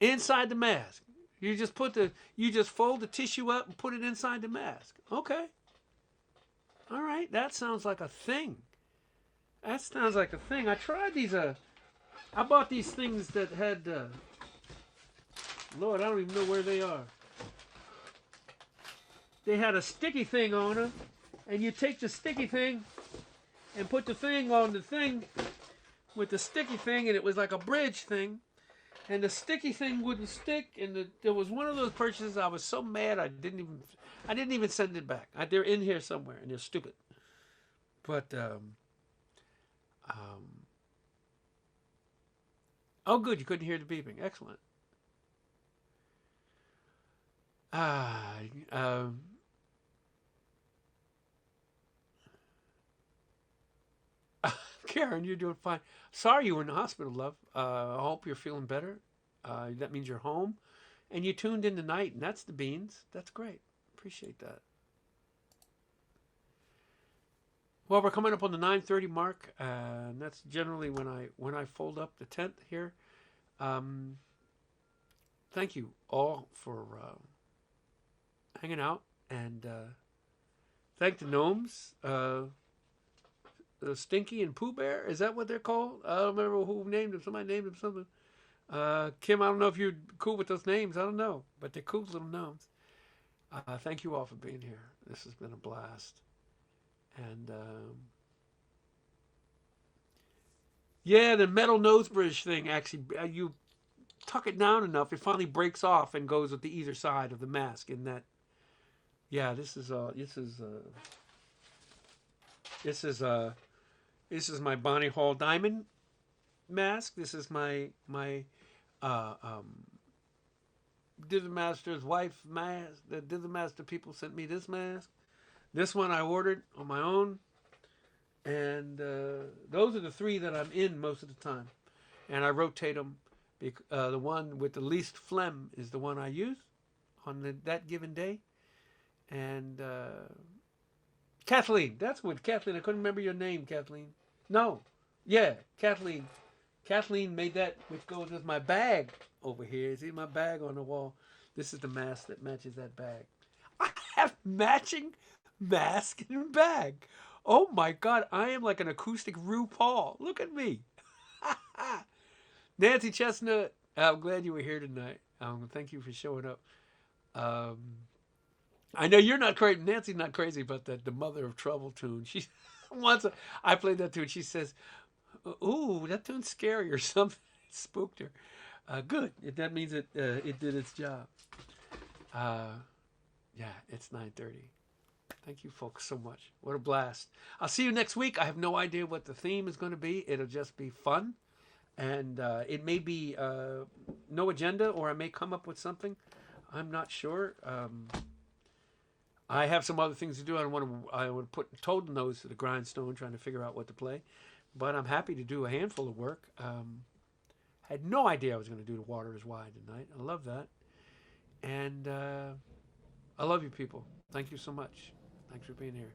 Inside the mask. You just fold the tissue up and put it inside the mask. Okay. All right. That sounds like a thing. I tried these. I bought these things that had. Lord, I don't even know where they are. They had a sticky thing on them, and you take the sticky thing and put the thing on the thing with the sticky thing, and it was like a bridge thing. And the sticky thing wouldn't stick, and there was one of those purchases. I was so mad I didn't even send it back. They're in here somewhere, and they're stupid. But oh, good, you couldn't hear the beeping. Excellent. Karen, you're doing fine. Sorry you were in the hospital, love. I hope you're feeling better. That means you're home. And you tuned in tonight, and that's the beans. That's great. Appreciate that. Well, we're coming up on the 9:30 mark, and that's generally when I fold up the tent here. Thank you all for hanging out, and thank the gnomes. Stinky and Pooh Bear, is that what they're called? I don't remember who named them. Somebody named them something. Kim, I don't know if you're cool with those names. I don't know, but they're cool little gnomes. Thank you all for being here. This has been a blast. And yeah, the metal nose bridge thing, actually, you tuck it down enough, it finally breaks off and goes with the either side of the mask. And that, yeah, this is my Bonnie Hall Diamond mask. This is my Dither Master's wife mask. The Dither Master people sent me this mask. This one I ordered on my own. And those are the three that I'm in most of the time. And I rotate them. The one with the least phlegm is the one I use on that given day. And Kathleen, that's what Kathleen. I couldn't remember your name, Kathleen. No, yeah, Kathleen. Kathleen made that, which goes with my bag over here. See my bag on the wall. This is the mask that matches that bag. I have matching mask and bag. Oh my God, I am like an acoustic RuPaul. Look at me. Nancy Chestnut, I'm glad you were here tonight. Thank you for showing up. I know you're not crazy. Nancy's not crazy about that. The Mother of Trouble tune. She I played that tune. She says, "Ooh, that tune's scary or something." It spooked her. Good. That means it did its job. Yeah, it's 9:30. Thank you, folks, so much. What a blast. I'll see you next week. I have no idea what the theme is going to be. It'll just be fun. And it may be no agenda, or I may come up with something. I'm not sure. I have some other things to do. I want to put total nose to the grindstone trying to figure out what to play. But I'm happy to do a handful of work. I had no idea I was going to do The Water is Wide tonight. I love that. And I love you people. Thank you so much. Thanks for being here.